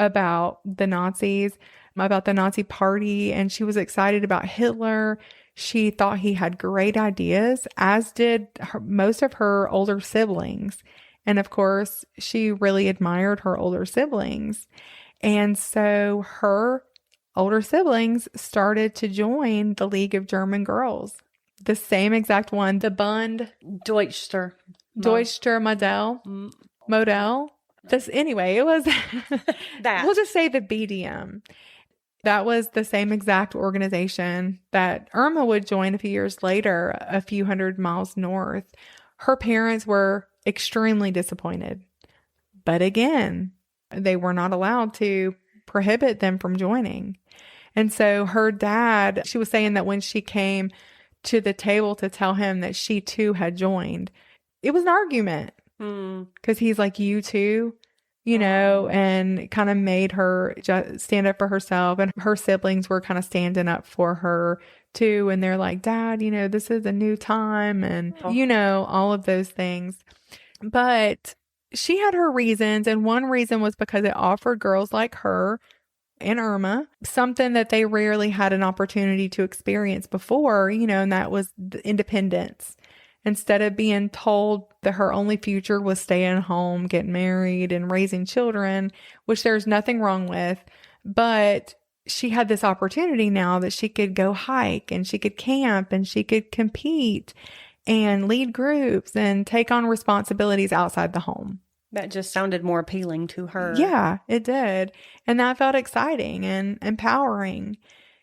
about the Nazis, about the Nazi party, and she was excited about Hitler. She thought he had great ideas, as did most of her older siblings. And of course, she really admired her older siblings. And so her older siblings started to join the League of German Girls. The same exact one, the Bund Deutscher Modell. Anyway, it was that. We'll just say the BDM. That was the same exact organization that Irma would join a few years later, a few hundred miles north. Her parents were extremely disappointed. But again, they were not allowed to prohibit them from joining. And so her dad, she was saying that when she came to the table to tell him that she too had joined, it was an argument. Because he's like, you too, and kind of made her just stand up for herself. And her siblings were kind of standing up for her too. And they're like, Dad, this is a new time. And, all of those things. But she had her reasons. And one reason was because it offered girls like her and Irma something that they rarely had an opportunity to experience before, and that was the independence. Instead of being told that her only future was staying home, getting married, and raising children, which there's nothing wrong with, but she had this opportunity now that she could go hike and she could camp and she could compete. and lead groups and take on responsibilities outside the home. That just sounded more appealing to her. Yeah, it did. And that felt exciting and empowering.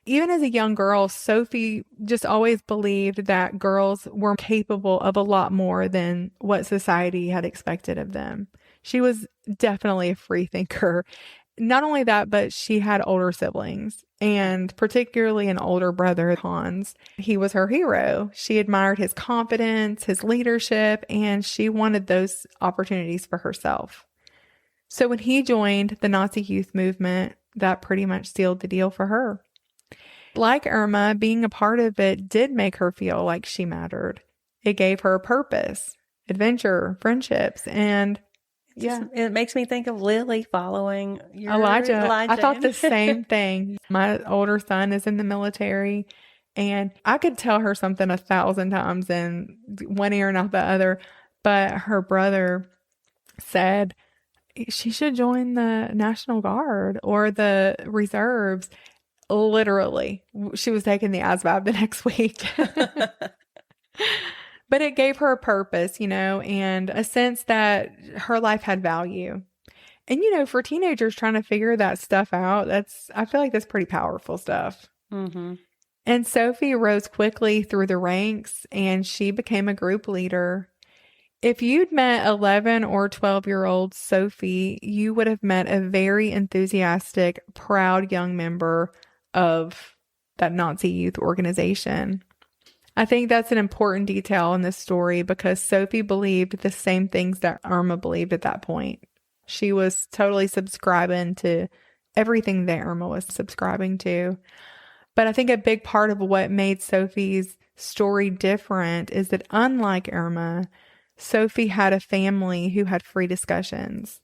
Even as a young girl, Sophie just always believed that girls were capable of a lot more than what society had expected of them. She was definitely a free thinker. Not only that, but she had older siblings, and particularly an older brother, Hans. He was her hero. She admired his confidence, his leadership, and she wanted those opportunities for herself. So when he joined the Nazi youth movement, that pretty much sealed the deal for her. Like Irma, being a part of it did make her feel like she mattered. It gave her a purpose, adventure, friendships, and It makes me think of Lily following Elijah. I thought the same thing. My older son is in the military, and I could tell her something 1,000 times in one ear and out the other, but her brother said she should join the National Guard or the reserves. Literally, she was taking the ASVAB the next week. But it gave her a purpose, and a sense that her life had value. And, for teenagers trying to figure that stuff out, I feel like that's pretty powerful stuff. Mm-hmm. And Sophie rose quickly through the ranks, and she became a group leader. If you'd met 11 or 12-year-old Sophie, you would have met a very enthusiastic, proud young member of that Nazi youth organization. I think that's an important detail in this story because Sophie believed the same things that Irma believed at that point. She was totally subscribing to everything that Irma was subscribing to. But I think a big part of what made Sophie's story different is that unlike Irma, Sophie had a family who had free discussions.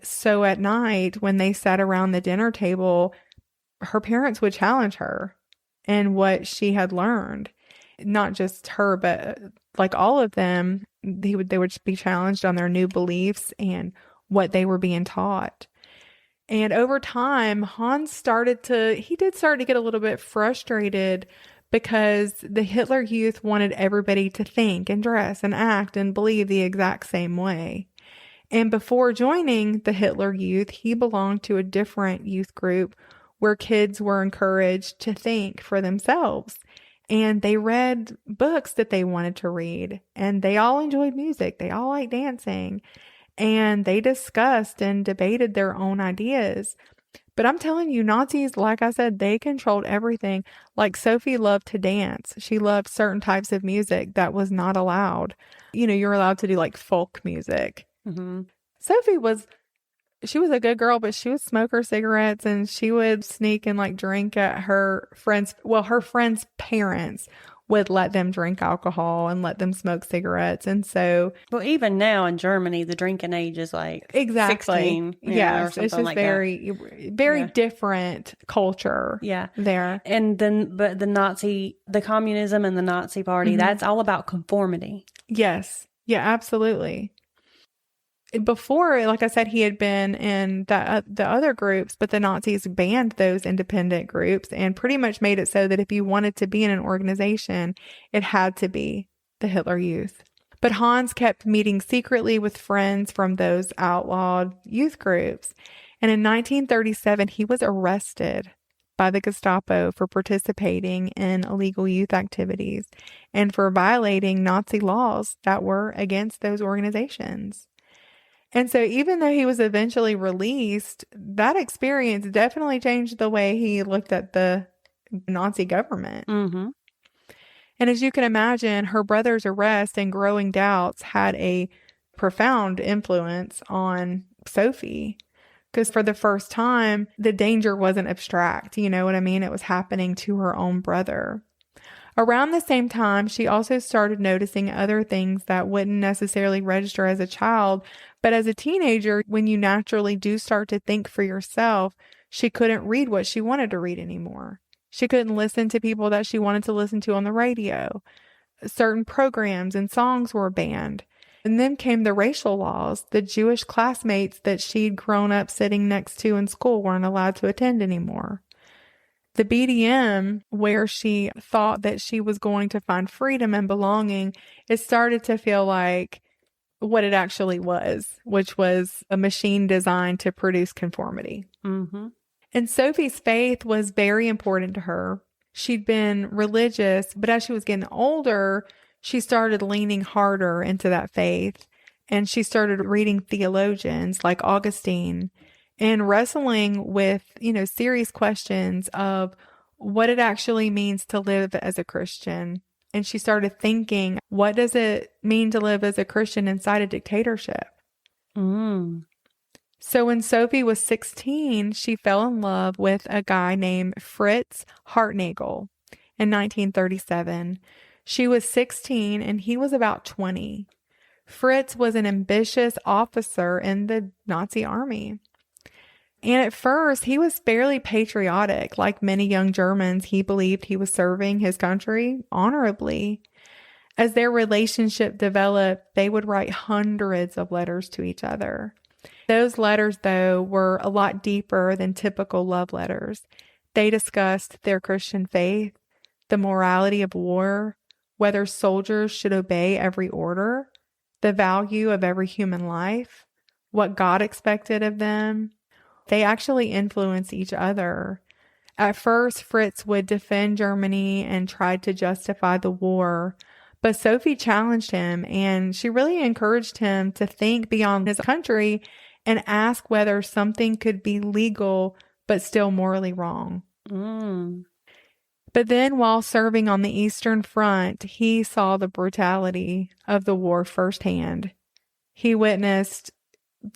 So at night, when they sat around the dinner table, her parents would challenge her and what she had learned. Not just her, but like all of them, they would be challenged on their new beliefs and what they were being taught. And over time, Hans did start to get a little bit frustrated because the Hitler Youth wanted everybody to think and dress and act and believe the exact same way. And before joining the Hitler Youth, he belonged to a different youth group where kids were encouraged to think for themselves. And they read books that they wanted to read. And they all enjoyed music. They all liked dancing. And they discussed and debated their own ideas. But I'm telling you, Nazis, like I said, they controlled everything. Like Sophie loved to dance. She loved certain types of music that was not allowed. You're allowed to do like folk music. Mm-hmm. Sophie was a good girl, but she would smoke her cigarettes and she would sneak and like drink at her friends. Well, her friends' parents would let them drink alcohol and let them smoke cigarettes. And so, well, even now in Germany, the drinking age is like exactly 16. Yeah, or something it's just like very different culture. Yeah. There. And then, but the communism and the Nazi party, that's all about conformity. Yes. Yeah, absolutely. Before, like I said, he had been in the other groups, but the Nazis banned those independent groups and pretty much made it so that if you wanted to be in an organization, it had to be the Hitler Youth. But Hans kept meeting secretly with friends from those outlawed youth groups. And in 1937, he was arrested by the Gestapo for participating in illegal youth activities and for violating Nazi laws that were against those organizations. And so even though he was eventually released, that experience definitely changed the way he looked at the Nazi government. Mm-hmm. And as you can imagine, her brother's arrest and growing doubts had a profound influence on Sophie. Because for the first time, the danger wasn't abstract. You know what I mean? It was happening to her own brother. Around the same time, she also started noticing other things that wouldn't necessarily register as a child. But as a teenager, when you naturally do start to think for yourself, she couldn't read what she wanted to read anymore. She couldn't listen to people that she wanted to listen to on the radio. Certain programs and songs were banned. And then came the racial laws. The Jewish classmates that she'd grown up sitting next to in school weren't allowed to attend anymore. The BDM, where she thought that she was going to find freedom and belonging, it started to feel like what it actually was, which was a machine designed to produce conformity. Mm-hmm. And Sophie's faith was very important to her. She'd been religious, but as she was getting older, she started leaning harder into that faith. And she started reading theologians like Augustine and wrestling with, serious questions of what it actually means to live as a Christian. And she started thinking, what does it mean to live as a Christian inside a dictatorship? Mm. So when Sophie was 16, she fell in love with a guy named Fritz Hartnagel in 1937. She was 16 and he was about 20. Fritz was an ambitious officer in the Nazi army. And at first, he was fairly patriotic. Like many young Germans, he believed he was serving his country honorably. As their relationship developed, they would write hundreds of letters to each other. Those letters, though, were a lot deeper than typical love letters. They discussed their Christian faith, the morality of war, whether soldiers should obey every order, the value of every human life, what God expected of them. They actually influenced each other. At first, Fritz would defend Germany and tried to justify the war, but Sophie challenged him and she really encouraged him to think beyond his country and ask whether something could be legal but still morally wrong. Mm. But then while serving on the Eastern Front, he saw the brutality of the war firsthand. He witnessed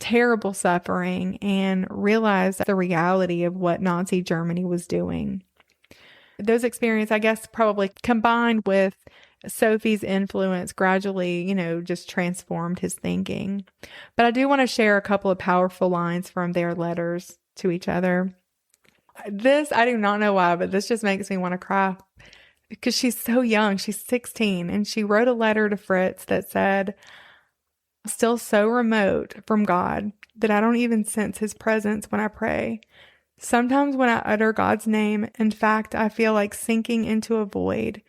terrible suffering and realized the reality of what Nazi Germany was doing. Those experiences, I guess, probably combined with Sophie's influence gradually, just transformed his thinking. But I do want to share a couple of powerful lines from their letters to each other. This, I do not know why, but this just makes me want to cry because she's so young. She's 16, and she wrote a letter to Fritz that said, "Still so remote from God that I don't even sense his presence when I pray. Sometimes when I utter God's name, in fact, I feel like sinking into a void.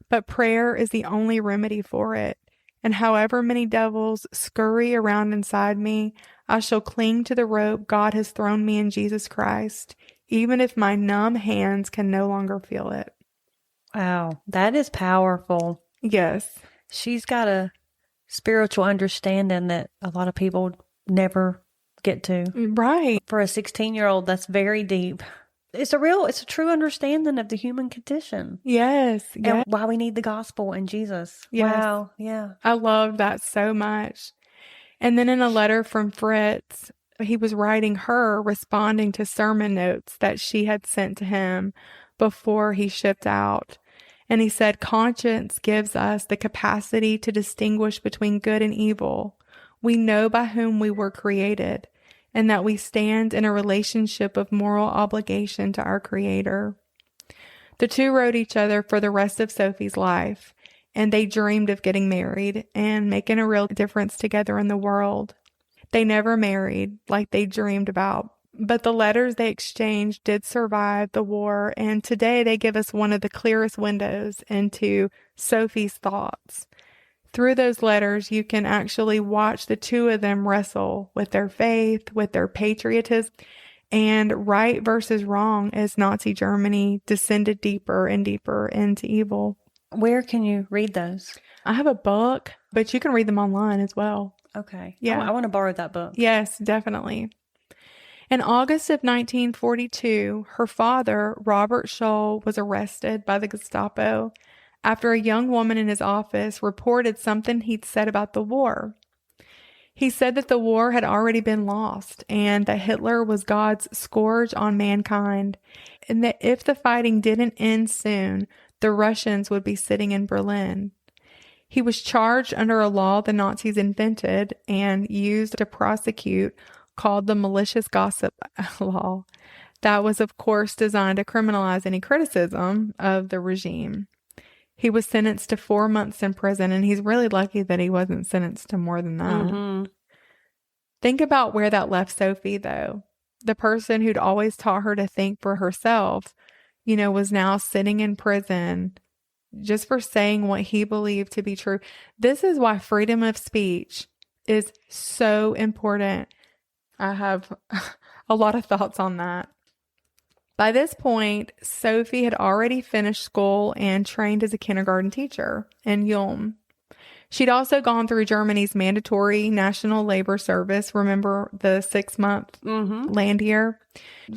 But prayer is the only remedy for it. And however many devils scurry around inside me, I shall cling to the rope God has thrown me in Jesus Christ, even if my numb hands can no longer feel it." Wow, that is powerful. Yes. She's got a spiritual understanding that a lot of people never get to. Right. For a 16-year-old, that's very deep. It's a true understanding of the human condition. Yes. And why we need the gospel and Jesus. Yes. Wow. Yeah. I love that so much. And then in a letter from Fritz, he was writing her responding to sermon notes that she had sent to him before he shipped out. And he said, "Conscience gives us the capacity to distinguish between good and evil. We know by whom we were created, and that we stand in a relationship of moral obligation to our Creator." The two wrote each other for the rest of Sophie's life, and they dreamed of getting married and making a real difference together in the world. They never married like they dreamed about, but the letters they exchanged did survive the war, and today they give us one of the clearest windows into Sophie's thoughts. Through those letters, you can actually watch the two of them wrestle with their faith, with their patriotism, and right versus wrong as Nazi Germany descended deeper and deeper into evil. Where can you read those? I have a book, but you can read them online as well. Okay. Yeah. I want to borrow that book. Yes, definitely. In August of 1942, her father, Robert Scholl, was arrested by the Gestapo after a young woman in his office reported something he'd said about the war. He said that the war had already been lost and that Hitler was God's scourge on mankind, and that if the fighting didn't end soon, the Russians would be sitting in Berlin. He was charged under a law the Nazis invented and used to prosecute called the malicious gossip law. That was, of course, designed to criminalize any criticism of the regime. He was sentenced to 4 months in prison, and he's really lucky that he wasn't sentenced to more than that. Mm-hmm. Think about where that left Sophie, though. The person who'd always taught her to think for herself was now sitting in prison just for saying what he believed to be true. This is why freedom of speech is so important. I have a lot of thoughts on that. By this point, Sophie had already finished school and trained as a kindergarten teacher in Ulm. She'd also gone through Germany's mandatory national labor service. Remember the 6-month land year?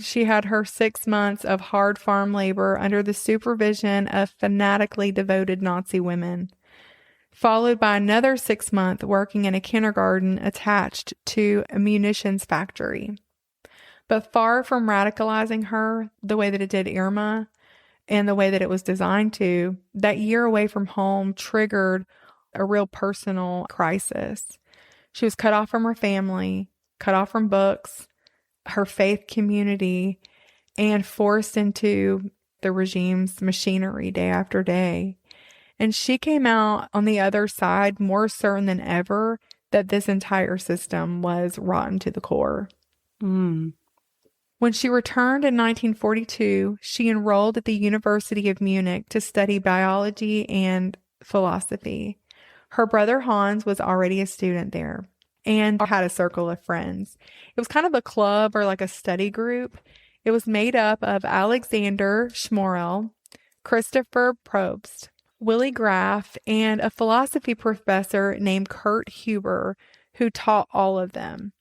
She had her 6 months of hard farm labor under the supervision of fanatically devoted Nazi women, followed by another 6 month working in a kindergarten attached to a munitions factory. But far from radicalizing her the way that it did Irma and the way that it was designed to, that year away from home triggered a real personal crisis. She was cut off from her family, cut off from books, her faith community, and forced into the regime's machinery day after day. And she came out on the other side more certain than ever that this entire system was rotten to the core. When she returned in 1942, she enrolled at the University of Munich to study biology and philosophy. Her brother Hans was already a student there and had a circle of friends. It was kind of a club or like a study group. It was made up of Alexander Schmorell, Christopher Probst, Willy Graf, and a philosophy professor named Kurt Huber, who taught all of them.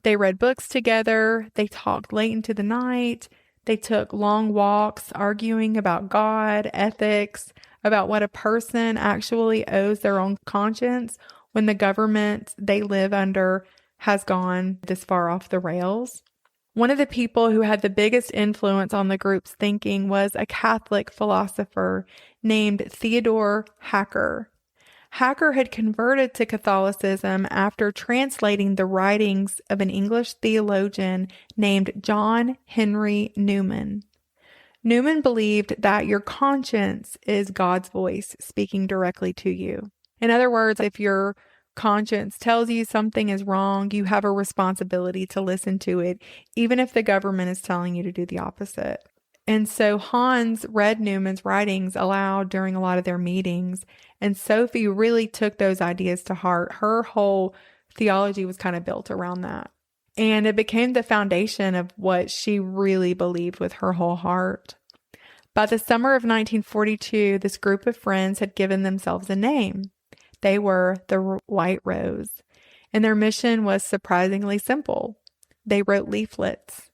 They read books together. They talked late into the night. They took long walks arguing about God, ethics, about what a person actually owes their own conscience when the government they live under has gone this far off the rails. One of the people who had the biggest influence on the group's thinking was a Catholic philosopher named Theodor Hacker. Hacker had converted to Catholicism after translating the writings of an English theologian named John Henry Newman. Newman believed that your conscience is God's voice speaking directly to you. In other words, if your conscience tells you something is wrong, you have a responsibility to listen to it, even if the government is telling you to do the opposite. And so Hans read Newman's writings aloud during a lot of their meetings, and Sophie really took those ideas to heart. Her whole theology was kind of built around that. And it became the foundation of what she really believed with her whole heart. By the summer of 1942, this group of friends had given themselves a name. They were the White Rose, and their mission was surprisingly simple. They wrote leaflets.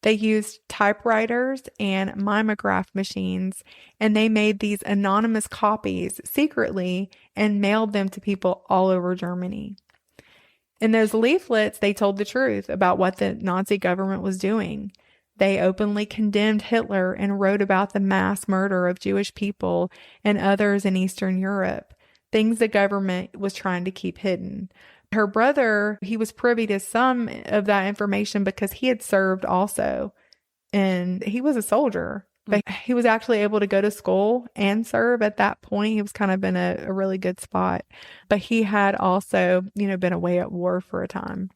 They used typewriters and mimeograph machines, and they made these anonymous copies secretly and mailed them to people all over Germany. In those leaflets, they told the truth about what the Nazi government was doing. They openly condemned Hitler and wrote about the mass murder of Jewish people and others in Eastern Europe, things the government was trying to keep hidden. Her brother, he was privy to some of that information because he had served also, and he was a soldier. But he was actually able to go to school and serve at that point. He was kind of in a really good spot. But he had also, been away at war for a time.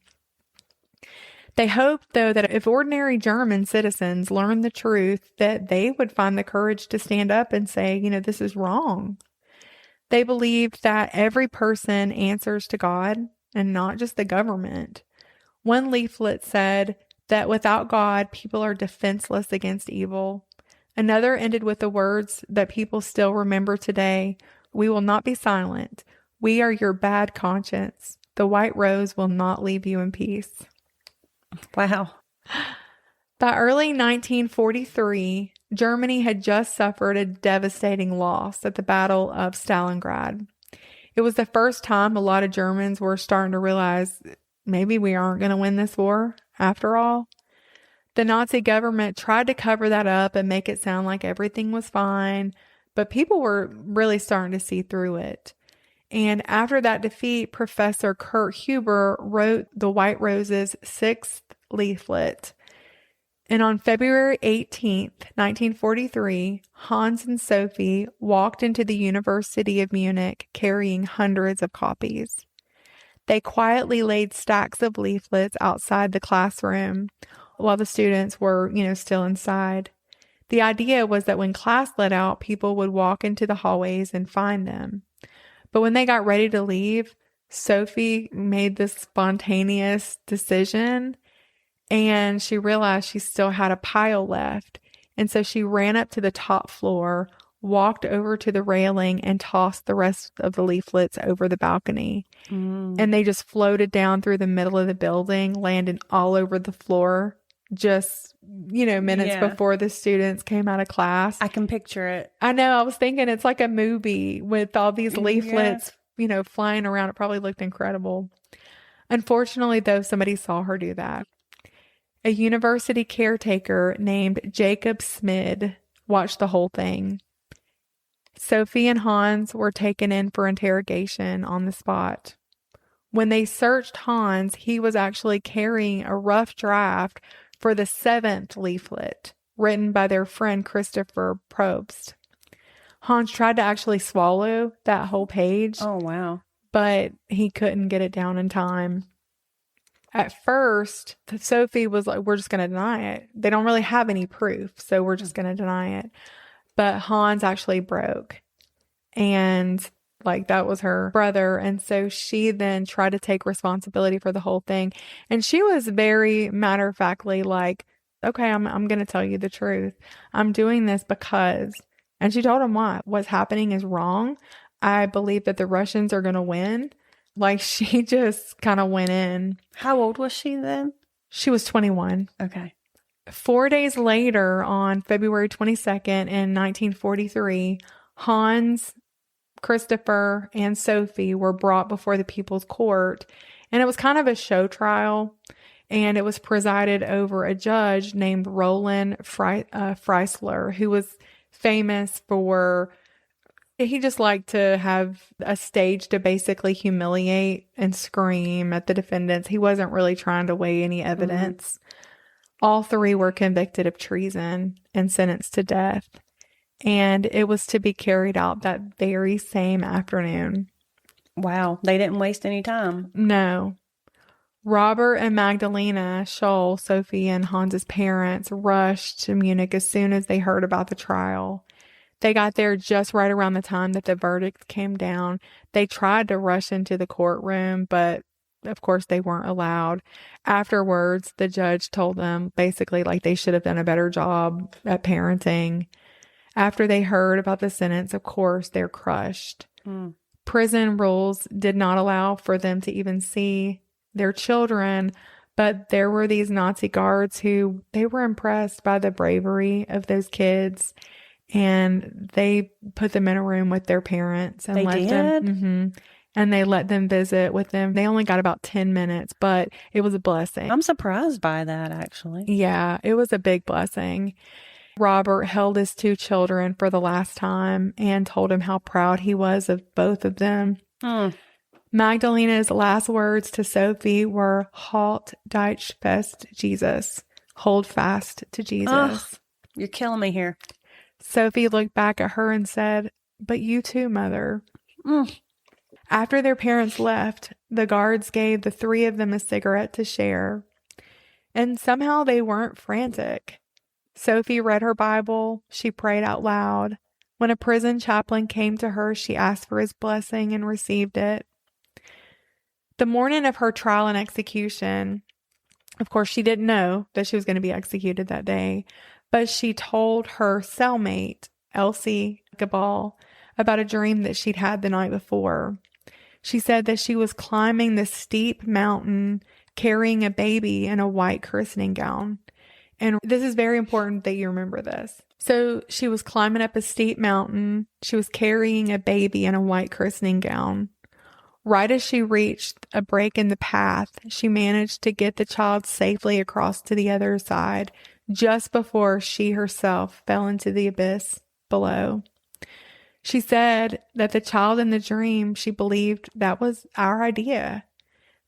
They hoped, though, that if ordinary German citizens learned the truth, that they would find the courage to stand up and say, this is wrong. They believed that every person answers to God and not just the government. One leaflet said that without God, people are defenseless against evil. Another ended with the words that people still remember today: "We will not be silent. We are your bad conscience. The White Rose will not leave you in peace." Wow. By early 1943, Germany had just suffered a devastating loss at the Battle of Stalingrad. It was the first time a lot of Germans were starting to realize maybe we aren't going to win this war after all. The Nazi government tried to cover that up and make it sound like everything was fine, but people were really starting to see through it. And after that defeat, Professor Kurt Huber wrote the White Rose's 6th leaflet. And on February 18th, 1943, Hans and Sophie walked into the University of Munich carrying hundreds of copies. They quietly laid stacks of leaflets outside the classroom while the students were, still inside. The idea was that when class let out, people would walk into the hallways and find them. But when they got ready to leave, Sophie made this spontaneous decision, and she realized she still had a pile left. And so she ran up to the top floor, walked over to the railing, and tossed the rest of the leaflets over the balcony. And they just floated down through the middle of the building, landing all over the floor, just, minutes before the students came out of class. I can picture it. I know. I was thinking it's like a movie with all these leaflets, flying around. It probably looked incredible. Unfortunately, though, somebody saw her do that. A university caretaker named Jacob Smid watched the whole thing. Sophie and Hans were taken in for interrogation on the spot. When they searched Hans, he was actually carrying a rough draft for the 7th leaflet, written by their friend Christopher Probst. Hans tried to actually swallow that whole page. Oh, wow. But he couldn't get it down in time. At first, Sophie was like, we're just going to deny it. They don't really have any proof, so we're just going to deny it. But Hans actually broke. And that was her brother. And so she then tried to take responsibility for the whole thing. And she was very matter-of-factly like, okay, I'm going to tell you the truth. I'm doing this because, and she told him what's happening is wrong. I believe that the Russians are going to win. She just kind of went in. How old was she then? She was 21. Okay. 4 days later, on February 22nd in 1943, Hans, Christopher, and Sophie were brought before the People's Court, and it was kind of a show trial, and it was presided over a judge named Roland Freisler, who was famous for, he just liked to have a stage to basically humiliate and scream at the defendants. He wasn't really trying to weigh any evidence. All 3 were convicted of treason and sentenced to death. And it was to be carried out that very same afternoon. Wow. They didn't waste any time. No. Robert and Magdalena Scholl, Sophie and Hans's parents, rushed to Munich as soon as they heard about the trial. They got there just right around the time that the verdict came down. They tried to rush into the courtroom, but of course they weren't allowed. Afterwards, the judge told them basically they should have done a better job at parenting. After they heard about the sentence, of course, they're crushed. Prison rules did not allow for them to even see their children, but there were these Nazi guards who, they were impressed by the bravery of those kids, and they put them in a room with their parents and and they let them visit with them. They only got about 10 minutes, but it was a blessing. I'm surprised by that, actually. Yeah, it was a big blessing. Robert held his 2 children for the last time and told him how proud he was of both of them. Magdalena's last words to Sophie were, "Halt dich fest, Jesus." Hold fast to Jesus. You're killing me here. Sophie looked back at her and said, "But you too, Mother." After their parents left, the guards gave the 3 of them a cigarette to share. And somehow they weren't frantic. Sophie read her Bible. She prayed out loud. When a prison chaplain came to her, she asked for his blessing and received it. The morning of her trial and execution, of course, she didn't know that she was going to be executed that day, but she told her cellmate, Elsie Gabal, about a dream that she'd had the night before. She said that she was climbing this steep mountain carrying a baby in a white christening gown. And this is very important that you remember this. So she was climbing up a steep mountain. She was carrying a baby in a white christening gown. Right as she reached a break in the path, she managed to get the child safely across to the other side just before she herself fell into the abyss below. She said that the child in the dream, she believed that was our idea,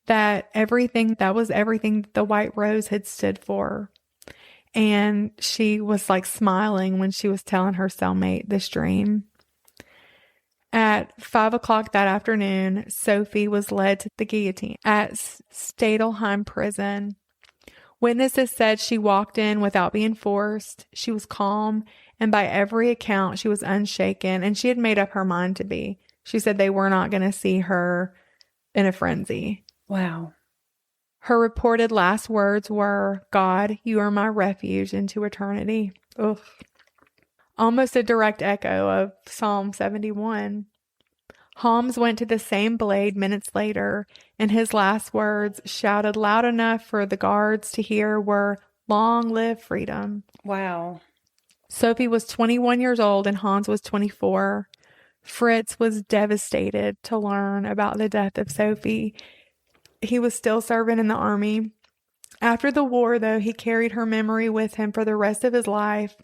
that was everything the white rose had stood for. And she was smiling when she was telling her cellmate this dream. At 5:00 that afternoon, Sophie was led to the guillotine at Stadelheim prison. Witnesses said she walked in without being forced. She was calm, and by every account, she was unshaken, and she had made up her mind to be. She said they were not going to see her in a frenzy. Wow. Her reported last words were, "God, you are my refuge into eternity." Ugh. Almost a direct echo of Psalm 71. Holmes went to the same blade minutes later, and his last words, shouted loud enough for the guards to hear, were, "Long live freedom." Wow. Sophie was 21 years old and Hans was 24. Fritz was devastated to learn about the death of Sophie. He was still serving in the army. After the war, though, he carried her memory with him for the rest of his life.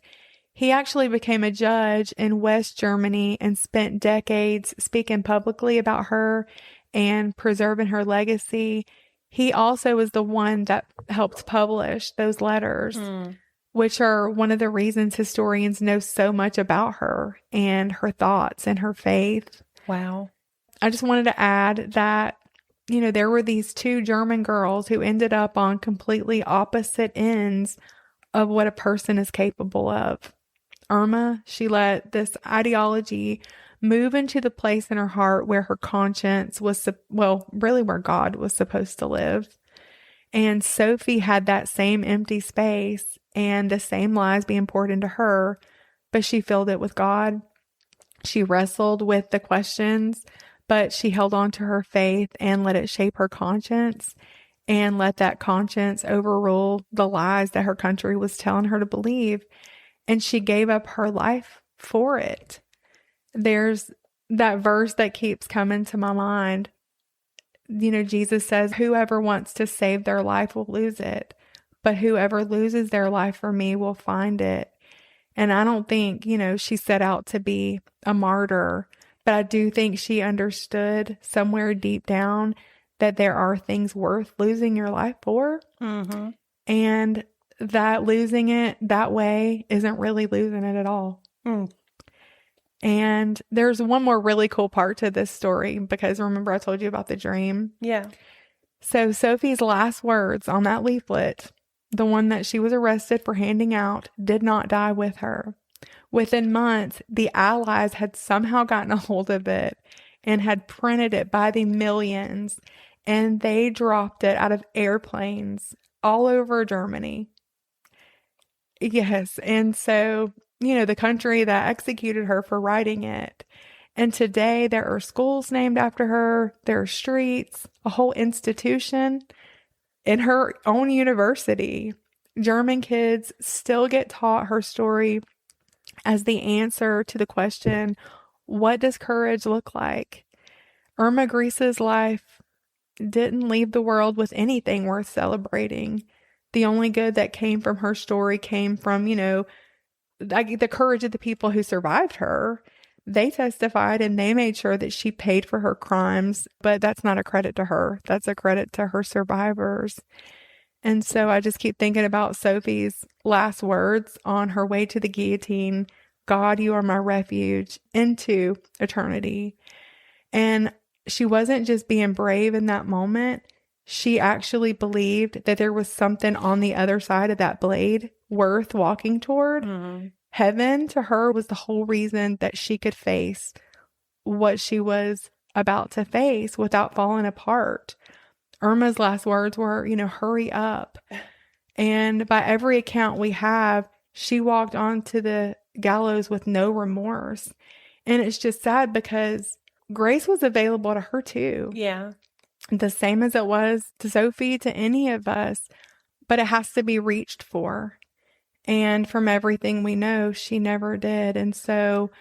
He actually became a judge in West Germany and spent decades speaking publicly about her and preserving her legacy. He also was the one that helped publish those letters, which are one of the reasons historians know so much about her and her thoughts and her faith. Wow. I just wanted to add that, there were these two German girls who ended up on completely opposite ends of what a person is capable of. Irma, she let this ideology move into the place in her heart where her conscience was, really where God was supposed to live. And Sophie had that same empty space and the same lies being poured into her, but she filled it with God. She wrestled with the questions, but she held on to her faith and let it shape her conscience and let that conscience overrule the lies that her country was telling her to believe. And she gave up her life for it. There's that verse that keeps coming to my mind. Jesus says, "Whoever wants to save their life will lose it, but whoever loses their life for me will find it." And I don't think, she set out to be a martyr, but I do think she understood somewhere deep down that there are things worth losing your life for. Mm-hmm. And that losing it that way isn't really losing it at all. And there's one more really cool part to this story, because remember I told you about the dream? Yeah. So Sophie's last words on that leaflet, the one that she was arrested for handing out, did not die with her. Within months, the Allies had somehow gotten a hold of it and had printed it by the millions, and they dropped it out of airplanes all over Germany. Yes, and so, the country that executed her for writing it. And today there are schools named after her, there are streets, a whole institution in her own university. German kids still get taught her story as the answer to the question, what does courage look like? Irma Grese's life didn't leave the world with anything worth celebrating. The only good that came from her story came from, the courage of the people who survived her. They testified and they made sure that she paid for her crimes, but that's not a credit to her. That's a credit to her survivors. And so I just keep thinking about Sophie's last words on her way to the guillotine, "God, you are my refuge into eternity." And she wasn't just being brave in that moment. She actually believed that there was something on the other side of that blade worth walking toward. Mm-hmm. Heaven to her was the whole reason that she could face what she was about to face without falling apart. Irma's last words were, hurry up. And by every account we have, she walked onto the gallows with no remorse. And it's just sad because grace was available to her too. Yeah. The same as it was to Sophie, to any of us, but it has to be reached for. And from everything we know, she never did. And so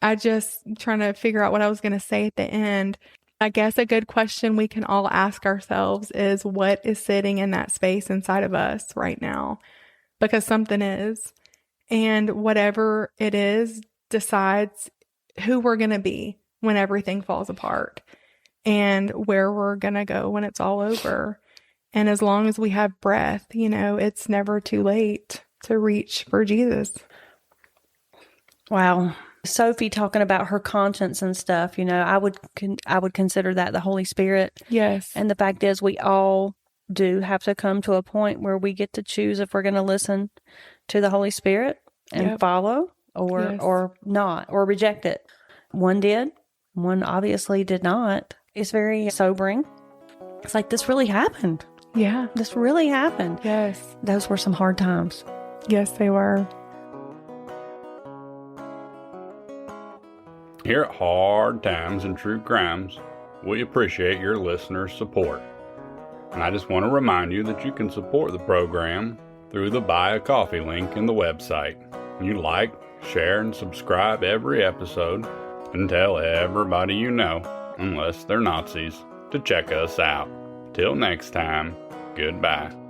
I just trying to figure out what I was going to say at the end. I guess a good question we can all ask ourselves is, what is sitting in that space inside of us right now? Because something is. And whatever it is decides who we're going to be when everything falls apart and where we're going to go when it's all over. And as long as we have breath, it's never too late to reach for Jesus. Wow. Sophie talking about her conscience and stuff, I would consider that the Holy Spirit. Yes. And the fact is we all do have to come to a point where we get to choose if we're going to listen to the Holy Spirit and follow or not, or reject it. One did. One obviously did not. It's very sobering. It's like, this really happened. Yeah. This really happened. Yes. Those were some hard times. Yes, they were. Here at Hard Times and True Crimes, we appreciate your listeners' support. And I just want to remind you that you can support the program through the Buy a Coffee link in the website. You like, share, and subscribe every episode, and tell everybody you know, unless they're Nazis, to check us out. Till next time, goodbye.